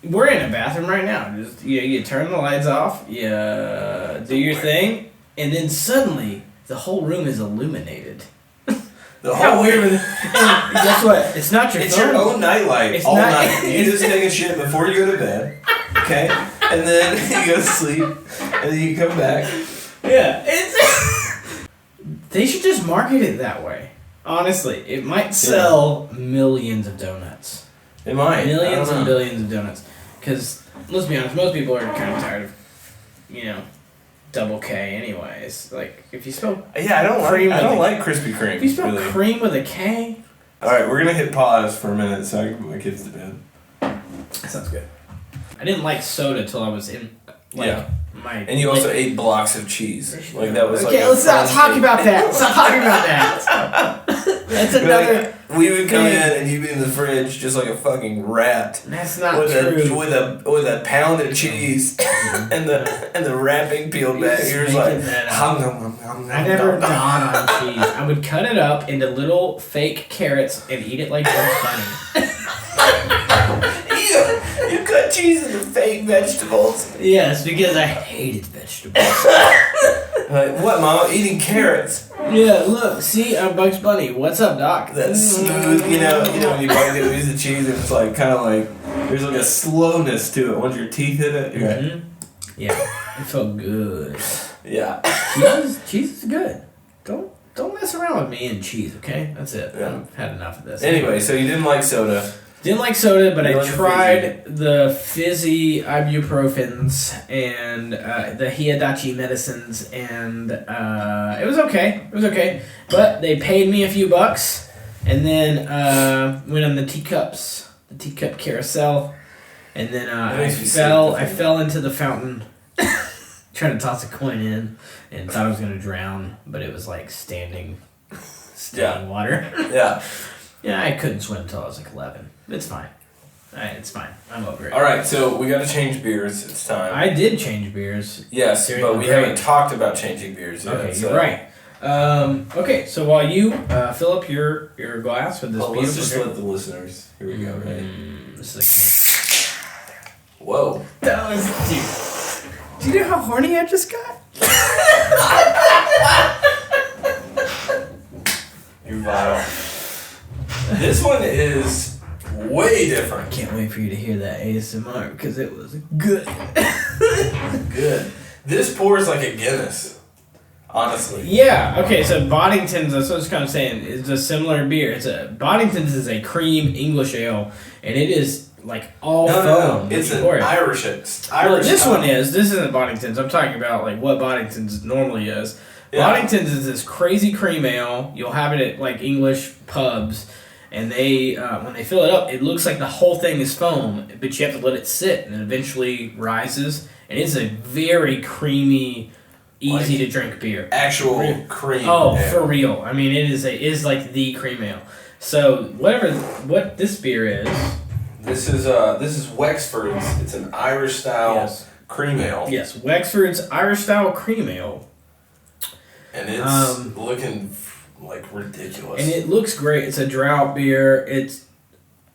Speaker 2: we're in a bathroom right now. Just you turn the lights off, you do your thing, and then suddenly the whole room is illuminated. How weird was it? And guess what? It's not your
Speaker 3: It's
Speaker 2: phone.
Speaker 3: your own nightlight
Speaker 2: It's
Speaker 3: all
Speaker 2: not-
Speaker 3: night. You just take a shit before you go to bed, okay? And then you go to sleep, and then you come back.
Speaker 2: Yeah, they should just market it that way. Honestly, it might sell millions of donuts.
Speaker 3: It might.
Speaker 2: Millions and billions of donuts. Because, let's be honest, most people are kind of tired of, double K anyways. Like, if you spell
Speaker 3: Yeah, I don't like Krispy Kreme.
Speaker 2: If you spell
Speaker 3: really.
Speaker 2: cream with a K...
Speaker 3: Alright, we're gonna hit pause for a minute so I can put my kids to bed.
Speaker 2: That sounds good. I didn't like soda till I was in, my...
Speaker 3: And you also ate blocks of cheese. That was
Speaker 2: okay, let's not talk about that. Stop talking about that. That's another...
Speaker 3: we would come in and you'd be in the fridge just like a fucking rat.
Speaker 2: That's not
Speaker 3: with
Speaker 2: true.
Speaker 3: With a pound of cheese and the wrapping peeled back. You're just like,
Speaker 2: I never gnawed on cheese. I would cut it up into little fake carrots and eat it like Bugs Bunny.
Speaker 3: You cut cheese into fake vegetables.
Speaker 2: Yes, because I hated vegetables.
Speaker 3: Like, what, Mama? Eating carrots.
Speaker 2: Yeah, look, see, I'm Bugs Bunny. What's up, Doc?
Speaker 3: That smooth, you know when you bite into a piece of cheese, it's like kind of like there's like a slowness to it once your teeth hit it. You're right.
Speaker 2: Yeah, it felt good.
Speaker 3: Yeah.
Speaker 2: Cheese is good. Don't mess around with me and cheese, okay? That's it.
Speaker 3: Yeah.
Speaker 2: I've had enough of this.
Speaker 3: Anyway, so you didn't like soda.
Speaker 2: Didn't like soda, but
Speaker 3: You
Speaker 2: I
Speaker 3: like
Speaker 2: tried the fizzy ibuprofens and the Hiyadachi medicines, and it was okay. It was okay, but they paid me a few bucks, and then went on the teacup carousel, and then I fell into the fountain, trying to toss a coin in, and thought I was gonna drown, but it was like standing water.
Speaker 3: Yeah.
Speaker 2: Yeah, I couldn't swim until I was like 11. It's fine. It's fine. I'm over it.
Speaker 3: All right, so we got to change beers. It's time.
Speaker 2: I did change beers.
Speaker 3: Yes,
Speaker 2: during
Speaker 3: but
Speaker 2: the
Speaker 3: we
Speaker 2: break.
Speaker 3: haven't talked about changing beers yet.
Speaker 2: Okay,
Speaker 3: so.
Speaker 2: you're right. Okay, so while you fill up your glass with this
Speaker 3: Let's
Speaker 2: beautiful
Speaker 3: just
Speaker 2: drink.
Speaker 3: let the listeners. Here we go, right?
Speaker 2: This is
Speaker 3: Whoa.
Speaker 2: that was dude. Do you know how horny I just got?
Speaker 3: You're vile. This one is way different.
Speaker 2: I can't wait for you to hear that ASMR because it was good.
Speaker 3: Good. This pours like a Guinness. Honestly.
Speaker 2: Yeah. Okay. So Boddington's, that's what I was kind of saying, is a similar beer. Boddington's is a cream English ale, and it is like all foam.
Speaker 3: No. It's an Irish.
Speaker 2: Well, this one is. This isn't Boddington's. I'm talking about like what Boddington's normally is. Yeah. Boddington's is this crazy cream ale. You'll have it at like English pubs, and they when they fill it up, it looks like the whole thing is foam, but you have to let it sit, and it eventually rises. And it's a very creamy, easy to drink beer.
Speaker 3: Actual cream.
Speaker 2: Oh,
Speaker 3: ale.
Speaker 2: for real. I mean, it is like the cream ale. So what this beer is.
Speaker 3: This is Wexford's. It's an Irish style cream ale.
Speaker 2: Yes, Wexford's Irish style cream ale.
Speaker 3: And it's looking like ridiculous.
Speaker 2: And it looks great. It's a drought beer.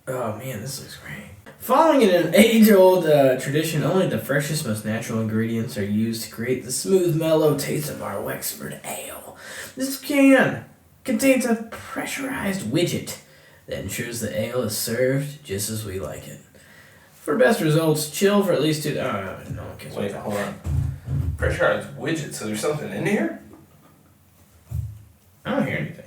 Speaker 2: Oh man, this looks great. Following in an age-old tradition, only the freshest, most natural ingredients are used to create the smooth, mellow taste of our Wexford ale. This can contains a pressurized widget that ensures the ale is served just as we like it. For best results, chill for at least 2... no one cares.
Speaker 3: Wait, hold on. Pressurized widget, so there's something in here?
Speaker 2: I don't hear anything.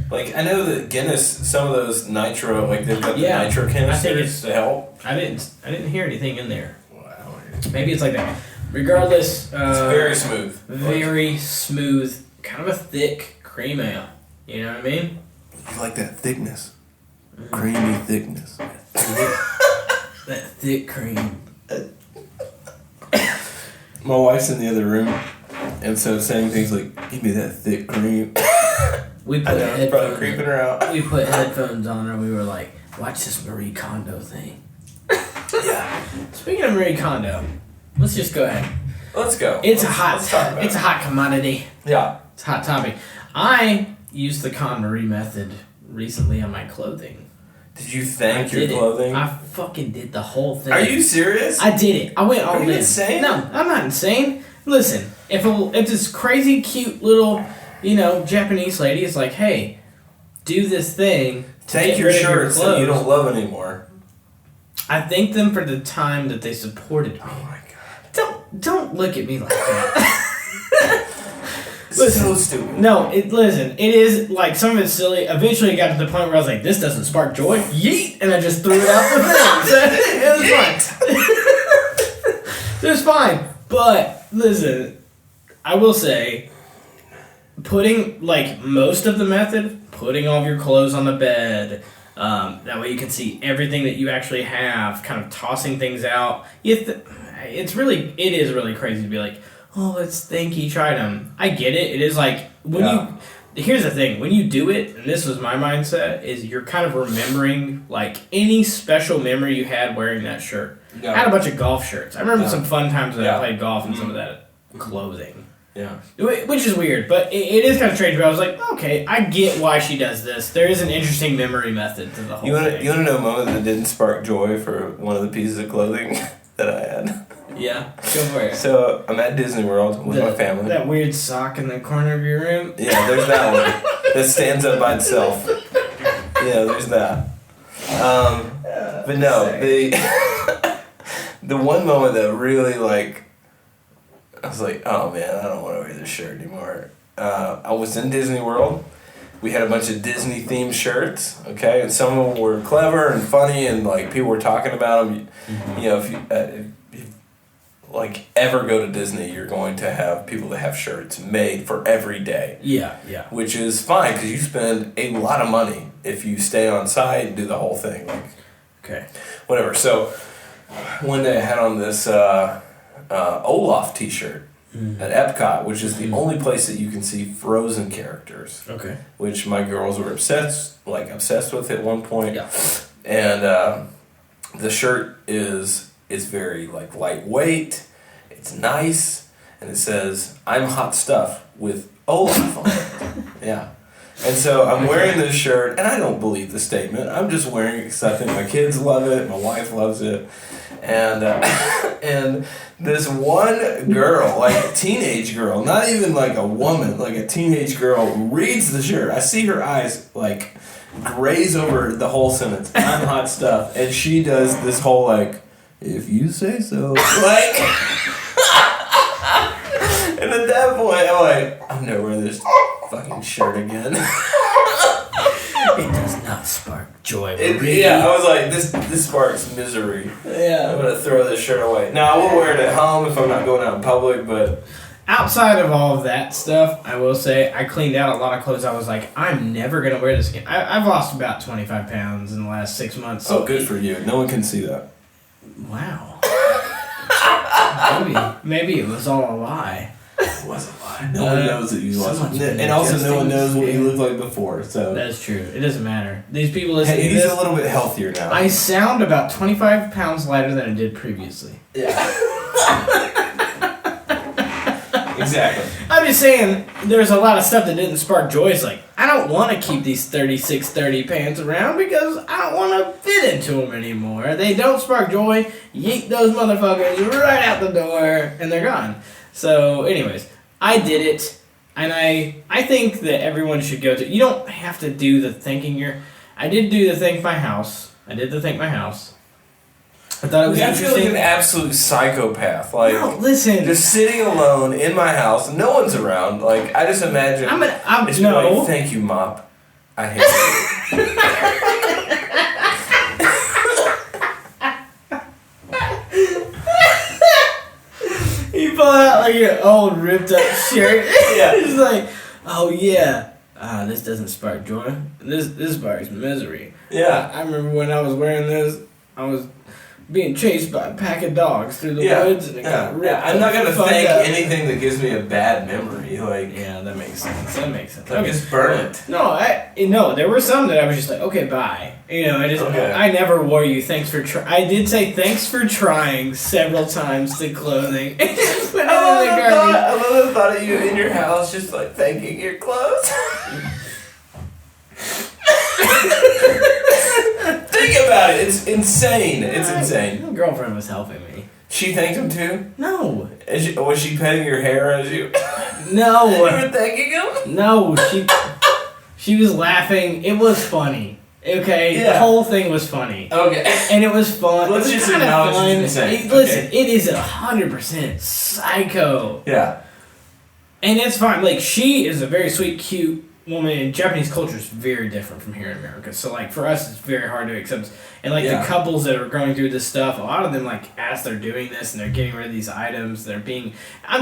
Speaker 3: Like, I know that Guinness, some of those nitro, like they've got the nitro canisters to help.
Speaker 2: I didn't hear anything in there.
Speaker 3: Wow.
Speaker 2: Maybe it's like that. Regardless,
Speaker 3: it's very smooth.
Speaker 2: Very smooth, kind of a thick cream ale. You know what I mean?
Speaker 3: You like that thickness. Creamy thickness.
Speaker 2: That thick cream.
Speaker 3: My wife's in the other room, and so saying things like, give me that thick cream.
Speaker 2: We put
Speaker 3: probably creeping her out.
Speaker 2: We put headphones on her and we were like, watch this Marie Kondo thing.
Speaker 3: Yeah.
Speaker 2: Speaking of Marie Kondo, let's just go ahead.
Speaker 3: Let's go.
Speaker 2: It's a hot commodity.
Speaker 3: Yeah.
Speaker 2: It's a hot topic. I used the Con Marie method recently on my clothing.
Speaker 3: Did you thank your clothing?
Speaker 2: I fucking did the whole thing.
Speaker 3: Are you serious?
Speaker 2: I did it. I went all in.
Speaker 3: Are you insane?
Speaker 2: No, I'm not insane. Listen, if this crazy cute little, Japanese lady is like, hey, do this thing.
Speaker 3: Take your shirts that you don't love anymore.
Speaker 2: I thank them for the time that they supported me.
Speaker 3: Oh my god.
Speaker 2: Don't look at me like that.
Speaker 3: Listen, so stupid.
Speaker 2: No, listen, it is like some of it's silly. Eventually it got to the point where I was like, this doesn't spark joy. Yeet! And I just threw it out the thing. It was fine. It was fine. But listen, I will say, putting most of the method, putting all of your clothes on the bed, that way you can see everything that you actually have, kind of tossing things out. It is really crazy to be like, oh, let's thank each item. I get it. It is like here's the thing, when you do it, and this was my mindset, is you're kind of remembering any special memory you had wearing that shirt. Yeah. I had a bunch of golf shirts. I remember some fun times that I played golf and some of that clothing.
Speaker 3: Yeah.
Speaker 2: Which is weird, but it is kind of strange. But I was like, okay, I get why she does this. There is an interesting memory method to the whole thing.
Speaker 3: You want to know a moment that didn't spark joy for one of the pieces of clothing that I had?
Speaker 2: Yeah, go for it.
Speaker 3: So I'm at Disney World with my family.
Speaker 2: That weird sock in the corner of your room?
Speaker 3: Yeah, there's that one. That stands up by itself. Yeah, there's that. But no, the one moment that really, like, I was like, oh man, I don't want to wear this shirt anymore. I was in Disney World. We had a bunch of Disney themed shirts, okay? And some of them were clever and funny and, like, people were talking about them. Mm-hmm. You know, if you like, ever go to Disney, you're going to have people that have shirts made for every day.
Speaker 2: Yeah, yeah.
Speaker 3: Which is fine, because you spend a lot of money if you stay on site and do the whole thing. Like,
Speaker 2: okay.
Speaker 3: Whatever. So, one day I had on this Olaf t-shirt at Epcot, which is the only place that you can see Frozen characters.
Speaker 2: Okay.
Speaker 3: Which my girls were obsessed with at one point.
Speaker 2: Yeah.
Speaker 3: And the shirt is very, like, lightweight. It's nice, and it says, "I'm hot stuff" with Olaf on it. Yeah. And so I'm wearing this shirt, and I don't believe the statement. I'm just wearing it because I think my kids love it, my wife loves it, and and this one girl, like a teenage girl, not even like a woman, like a teenage girl, reads the shirt. I see her eyes like graze over the whole sentence. "I'm hot stuff," and she does this whole like, "If you say so," like. And at that point, I'm like, I'm never wearing this fucking shirt again.
Speaker 2: It does not spark joy.
Speaker 3: Yeah, I was like, this sparks misery.
Speaker 2: Yeah.
Speaker 3: I'm gonna throw this shirt away. Now, I will wear it at home if I'm not going out in public, but...
Speaker 2: Outside of all of that stuff, I will say, I cleaned out a lot of clothes. I was like, I'm never going to wear this again. I've lost about 25 pounds in the last 6 months.
Speaker 3: So good for you. No one can see that.
Speaker 2: Wow. Maybe it was all a lie.
Speaker 3: It was a lie. No one knows that you lost. And also, no one knows what you looked like before. So
Speaker 2: that's true. It doesn't matter. These people listening
Speaker 3: to
Speaker 2: this,
Speaker 3: he's a little bit healthier now.
Speaker 2: I sound about 25 pounds lighter than I did previously.
Speaker 3: Yeah. Exactly.
Speaker 2: I'm just saying, there's a lot of stuff that didn't spark joy. It's like, I don't want to keep these 36-30 pants around because I don't want to fit into them anymore. They don't spark joy. Yeet those motherfuckers right out the door, and they're gone. So, anyways, I did it, and I think that everyone should go to... You don't have to do the thinking. I did do the Think My House. I thought it was interesting.
Speaker 3: I feel like an absolute psychopath. Like,
Speaker 2: no, listen.
Speaker 3: Just sitting alone in my house, no one's around. Like, I just imagine. It's
Speaker 2: no.
Speaker 3: Like, thank you, Mop. I hate
Speaker 2: you. You pull out like your old ripped up shirt.
Speaker 3: Yeah.
Speaker 2: It's like, oh yeah. This doesn't spark joy. This sparks misery.
Speaker 3: Yeah.
Speaker 2: I remember when I was wearing this, I was being chased by a pack of dogs through the woods, and it got ripped.
Speaker 3: I'm not gonna thank anything that gives me a bad memory. Like,
Speaker 2: yeah, that makes sense.
Speaker 3: Like, just burn it.
Speaker 2: No, there were some that I was just like, okay, bye. You know, I never wore you. Thanks for I did say thanks for trying several times to clothing.
Speaker 3: I love the thought of you in your house, just like thanking your clothes. Think about it. It's insane. It's insane.
Speaker 2: My girlfriend was helping me.
Speaker 3: She thanked him too?
Speaker 2: No.
Speaker 3: Was she petting your hair as you...
Speaker 2: No.
Speaker 3: You were thanking him?
Speaker 2: No. She was laughing. It was funny. Okay?
Speaker 3: Yeah.
Speaker 2: The whole thing was funny.
Speaker 3: Okay.
Speaker 2: And it was fun.
Speaker 3: Let's just acknowledge it's insane.
Speaker 2: Listen, it is 100% psycho.
Speaker 3: Yeah.
Speaker 2: And it's fine. Like, she is a very sweet, cute woman, and Japanese culture is very different from here in America. So, like, for us, it's very hard to accept. And, like, the couples that are going through this stuff, a lot of them, like, as they're doing this and they're getting rid of these items, I'm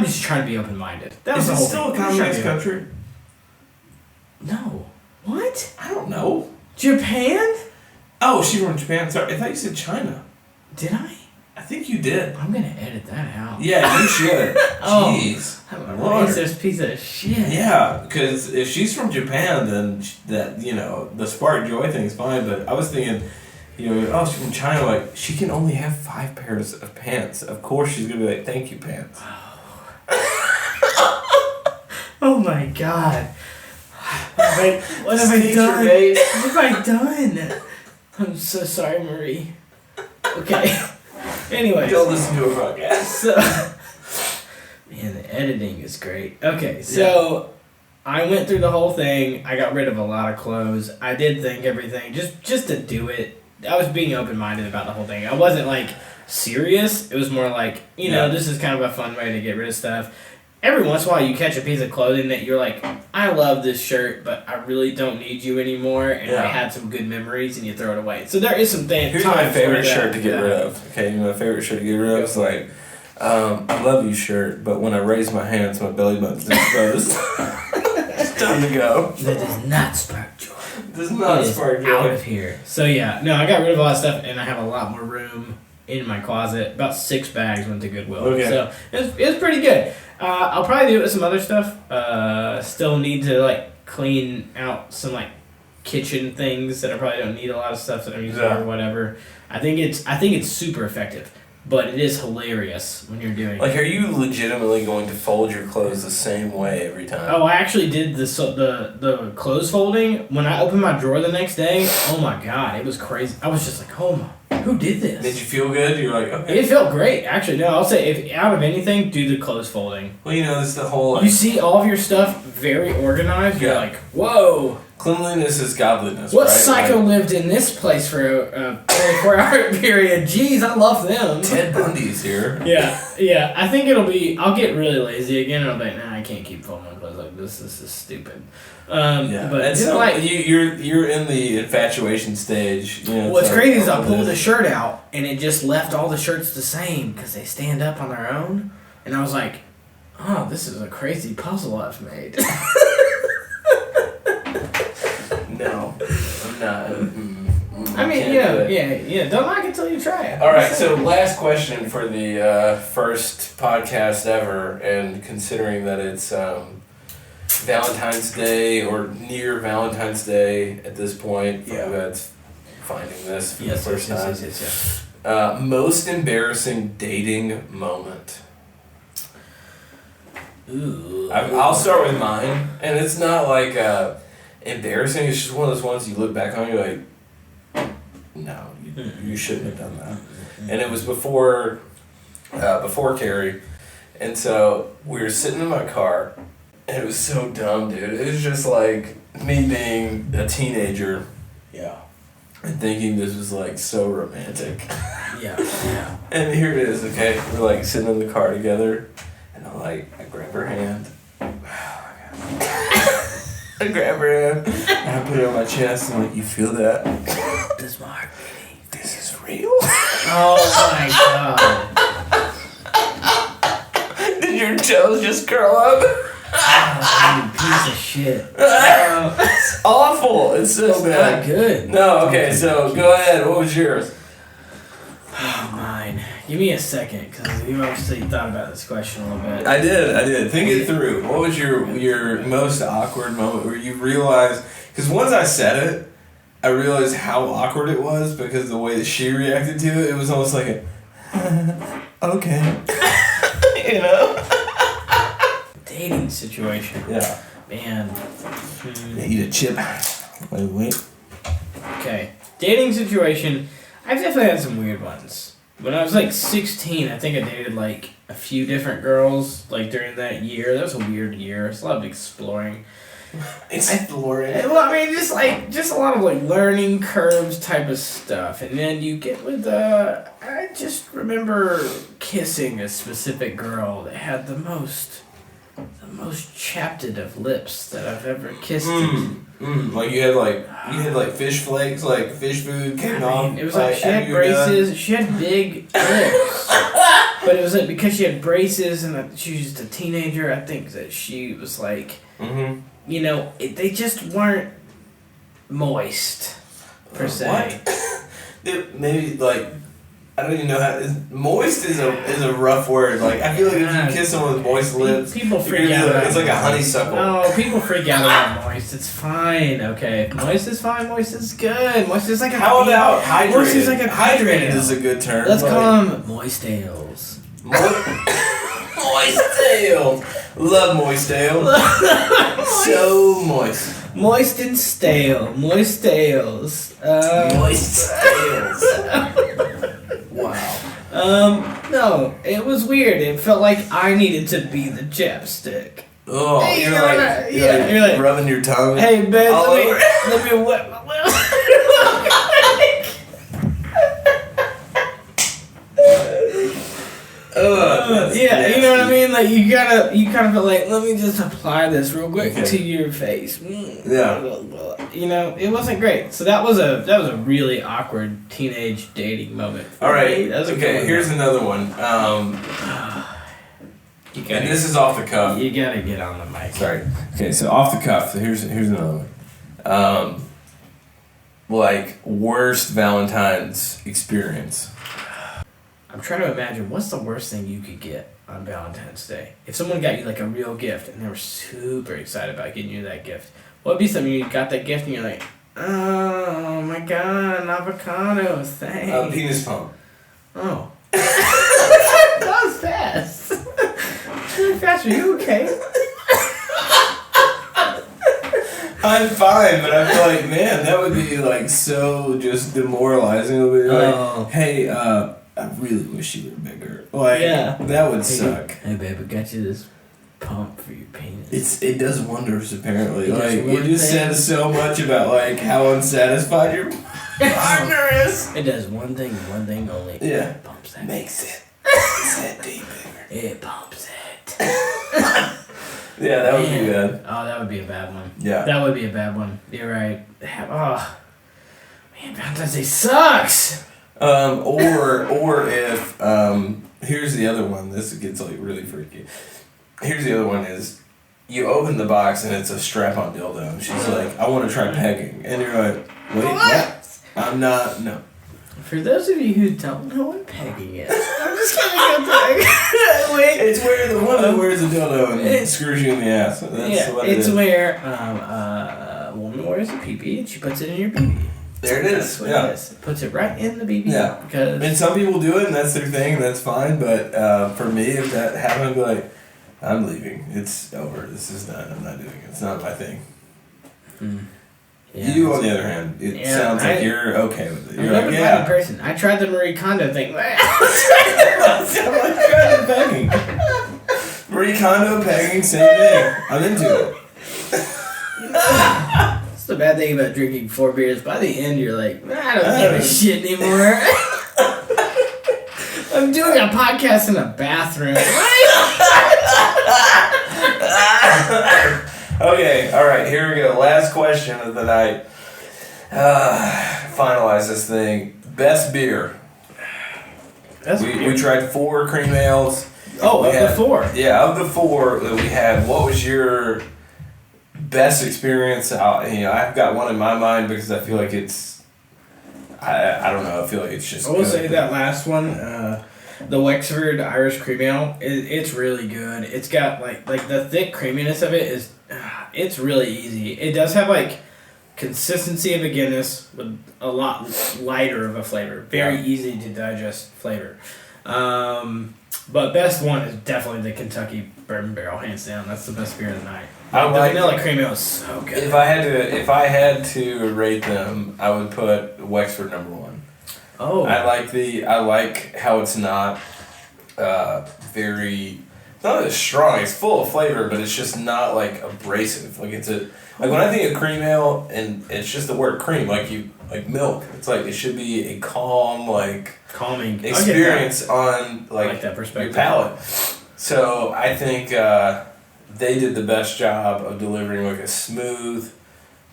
Speaker 2: just trying to be open-minded. That was the whole thing.
Speaker 3: Is it still a communist country?
Speaker 2: No. What?
Speaker 3: I don't know.
Speaker 2: Japan?
Speaker 3: Oh, she's from Japan. Sorry, I thought you said China.
Speaker 2: Did I?
Speaker 3: I think you did.
Speaker 2: I'm gonna edit that out.
Speaker 3: Yeah, you should. Jeez.
Speaker 2: I'm a racist piece of shit.
Speaker 3: Yeah, because if she's from Japan, then the spark joy thing's fine. But I was thinking, she's from China. Like, she can only have 5 pairs of pants. Of course, she's gonna be like, "Thank you, pants."
Speaker 2: Oh my god. What have I done? What have I done? I'm so sorry, Marie. Okay. Anyway.
Speaker 3: Don't listen to a podcast.
Speaker 2: So, man, the editing is great. Okay, so I went through the whole thing. I got rid of a lot of clothes. I did think everything just to do it. I was being open-minded about the whole thing. I wasn't like serious. It was more like, you know, this is kind of a fun way to get rid of stuff. Every once in a while you catch a piece of clothing that you're like, I love this shirt, but I really don't need you anymore, and I had some good memories, and you throw it away. So there is some things.
Speaker 3: Here's my favorite shirt to get rid of. Okay, my favorite shirt to get rid of is like, I love you shirt, but when I raise my hands, my belly button's exposed. It's time to go.
Speaker 2: That does not spark joy.
Speaker 3: Does not spark joy.
Speaker 2: Out of here. So yeah, no, I got rid of a lot of stuff, and I have a lot more room in my closet. About 6 bags went to Goodwill. Okay. So it was pretty good. I'll probably do it with some other stuff. Still need to like clean out some like kitchen things that I probably don't need a lot of stuff that I'm using or whatever. I think it's super effective, but it is hilarious when you're doing.
Speaker 3: Like, are you legitimately going to fold your clothes the same way every time?
Speaker 2: Oh, I actually did the clothes folding. When I opened my drawer the next day, oh my god, it was crazy. I was just like, oh my. Who did this?
Speaker 3: Did you feel good? You're like, okay.
Speaker 2: It felt great, actually. No, I'll say, if out of anything, do the clothes folding.
Speaker 3: Well, you know, this is the whole... Like,
Speaker 2: you see all of your stuff very organized, you're like, whoa.
Speaker 3: Cleanliness is godliness,
Speaker 2: what
Speaker 3: right?
Speaker 2: psycho lived in this place for a 24-hour period? Jeez, I love them.
Speaker 3: Ted Bundy's here.
Speaker 2: Yeah. I think I'll get really lazy again, and I'll be like, nah, I can't keep folding my clothes like this. This is stupid. But
Speaker 3: it's like you're in the infatuation stage. You know,
Speaker 2: what's crazy is I pulled the shirt out and it just left all the shirts the same because they stand up on their own, and I was like, oh, this is a crazy puzzle I've made.
Speaker 3: No, I'm not.
Speaker 2: I mean, yeah. Don't like it till you try it.
Speaker 3: All right, so last question for the first podcast ever, and considering that it's Valentine's Day or near Valentine's Day at this point, for who that's finding this for the first time. Yes. Most embarrassing dating moment.
Speaker 2: Ooh.
Speaker 3: I'll start with mine, and it's not like embarrassing. It's just one of those ones you look back on, you're like, no, you shouldn't have done that. And it was before Carrie, and so we were sitting in my car. And it was so dumb, dude. It was just like me being a teenager. Yeah. And thinking this was like so romantic.
Speaker 2: Yeah.
Speaker 3: And here it is, okay? We're like sitting in the car together. And I grab her hand. I grab her hand. And I put it on my chest. And I'm like, you feel that?
Speaker 2: This is my heart beating.
Speaker 3: This is real?
Speaker 2: Oh my god.
Speaker 3: Did your toes just curl up?
Speaker 2: Oh, you piece of shit.
Speaker 3: It's awful. It's so bad.
Speaker 2: Not good.
Speaker 3: No, okay, so go ahead. What was yours?
Speaker 2: Oh, mine. Give me a second, because you obviously thought about this question a little bit.
Speaker 3: I did. Think it through. What was your most awkward moment where you realized... Because once I said it, I realized how awkward it was because the way that she reacted to it, it was almost like a... okay. You know?
Speaker 2: Dating situation.
Speaker 3: Yeah.
Speaker 2: Man.
Speaker 3: Eat a chip. Wait.
Speaker 2: Okay. Dating situation. I've definitely had some weird ones. When I was like 16, I think I dated like a few different girls like during that year. That was a weird year. It's a lot of exploring.
Speaker 3: Exploring.
Speaker 2: Well, I mean, just a lot of like learning curves type of stuff. And then you get with I just remember kissing a specific girl that had the most chapped of lips that I've ever kissed.
Speaker 3: Like you had like fish flakes, like fish food came off.
Speaker 2: It was like she had braces. She had big lips, but it was like because she had braces and she was just a teenager. I think that she was like, you know, they just weren't moist per se.
Speaker 3: Maybe like. I don't even know how. Moist is a rough word. Like I feel like if you kiss someone with moist lips,
Speaker 2: people freak out.
Speaker 3: It's like a honeysuckle.
Speaker 2: No, people freak out about moist. It's fine. Okay, moist is fine. Moist is good. Moist is like a.
Speaker 3: How about hydrated?
Speaker 2: Moist is like a
Speaker 3: hydrated is a good term.
Speaker 2: Let's call them moist ales.
Speaker 3: Moist ales. Love moist ale. So moist.
Speaker 2: Moist and stale. Moist ales.
Speaker 3: Moist ales. Wow.
Speaker 2: No, it was weird. It felt like I needed to be the chapstick.
Speaker 3: Oh,
Speaker 2: Hey,
Speaker 3: you're
Speaker 2: you're like
Speaker 3: rubbing your tongue.
Speaker 2: Hey, babe,
Speaker 3: all over.
Speaker 2: let me wet my lips. Yeah, you know what I mean? Like, you kind of feel like, let me just apply this real quick to your face.
Speaker 3: Yeah.
Speaker 2: You know, it wasn't great. So that was a really awkward teenage dating moment.
Speaker 3: All right.
Speaker 2: Me. That was a good
Speaker 3: Okay,
Speaker 2: one.
Speaker 3: here's another one. And this is off the cuff.
Speaker 2: You gotta get on the mic.
Speaker 3: Sorry. Okay, so off the cuff. Here's another one. Like worst Valentine's experience.
Speaker 2: I'm trying to imagine what's the worst thing you could get on Valentine's Day. If someone got you like a real gift and they were super excited about getting you that gift, what would be something you got that gift and you're like, oh my god, an avocado, thanks.
Speaker 3: Penis pump.
Speaker 2: Oh. That was fast. Really fast. Are you okay?
Speaker 3: I'm fine, but I feel like, man, that would be like so just demoralizing. It would be like, hey, I really wish you were bigger. Like, that would suck.
Speaker 2: Hey, babe, I got you this pump for your penis.
Speaker 3: It does wonders, apparently. It just says so much about like how unsatisfied your partner is.
Speaker 2: It does one thing only.
Speaker 3: Yeah.
Speaker 2: It pumps that.
Speaker 3: Makes it deep bigger.
Speaker 2: It pumps it.
Speaker 3: Yeah, that would be good.
Speaker 2: Oh, that would be a bad one.
Speaker 3: Yeah.
Speaker 2: That would be a bad one. You're right. Oh, man, Valentine's Day sucks.
Speaker 3: Or if here's the other one. This gets like really freaky. Here's the other one is you open the box and it's a strap-on dildo. And she's like, I want to try pegging, and you're like, wait, what? I'm not. No.
Speaker 2: For those of you who don't know what pegging is, I'm just gonna go peg. Wait.
Speaker 3: It's where the woman wears a dildo and screws you in the ass. That's what it is.
Speaker 2: It's where a woman wears a pee-pee and she puts it in your pee-pee.
Speaker 3: There it is.
Speaker 2: That's what it is. It puts it right in the BB.
Speaker 3: Yeah.
Speaker 2: Because
Speaker 3: And some people do it, and that's their thing, and that's fine. But for me, if that happened, I'd be like, I'm leaving. It's over. This is done. I'm not doing it. It's not my thing.
Speaker 2: Yeah.
Speaker 3: You, on the other hand, it sounds like you're okay with it. You're like, yeah.
Speaker 2: Person. I tried the Marie Kondo thing.
Speaker 3: Marie Kondo, pegging, same thing. I'm into it.
Speaker 2: That's the bad thing about drinking 4 beers. By the end, you're like, I don't give a shit anymore. I'm doing a podcast in a bathroom.
Speaker 3: Okay, all right, here we go. Last question of the night. Finalize this thing. Best beer. We tried 4 cream ales.
Speaker 2: Oh, of the 4.
Speaker 3: Yeah, of the 4 that we had, what was your best experience? I've got one in my mind because I feel like it's, I don't know, I feel like it's just
Speaker 2: I will say that last one, the Wexford Irish cream ale, it's really good. It's got like the thick creaminess of it is, it's really easy. It does have like consistency of a Guinness with a lot lighter of a flavor. Very easy to digest flavor. But best one is definitely the Kentucky Bourbon Barrel, hands down. That's the best beer of the night. The vanilla cream ale is so good.
Speaker 3: If I had to rate them, I would put Wexford number 1.
Speaker 2: Oh.
Speaker 3: I like how it's not very, not as strong. It's full of flavor, but it's just not like abrasive. Like when I think of cream ale, and it's just the word cream, like milk. It's like it should be a calming experience on like
Speaker 2: that perspective.
Speaker 3: your palate. So I think they did the best job of delivering like a smooth,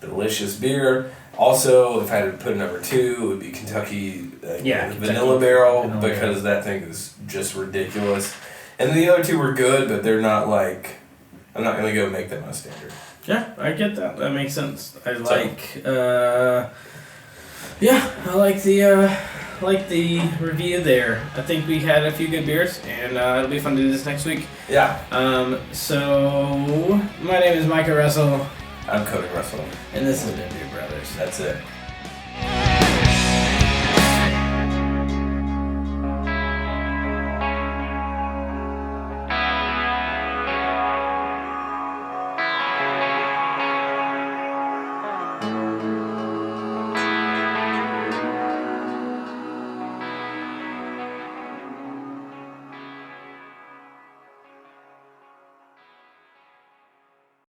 Speaker 3: delicious beer. Also, if I had to put a number 2, it would be Kentucky Vanilla Barrel, because that thing is just ridiculous. And the other 2 were good, but they're not like, I'm not going to go make that my standard.
Speaker 2: Yeah, I get that. That makes sense. I like the review there. I think we had a few good beers, and it'll be fun to do this next week.
Speaker 3: Yeah.
Speaker 2: So my name is Micah Russell.
Speaker 3: I'm Cody Russell.
Speaker 2: And this has been Beer Brothers.
Speaker 3: That's it.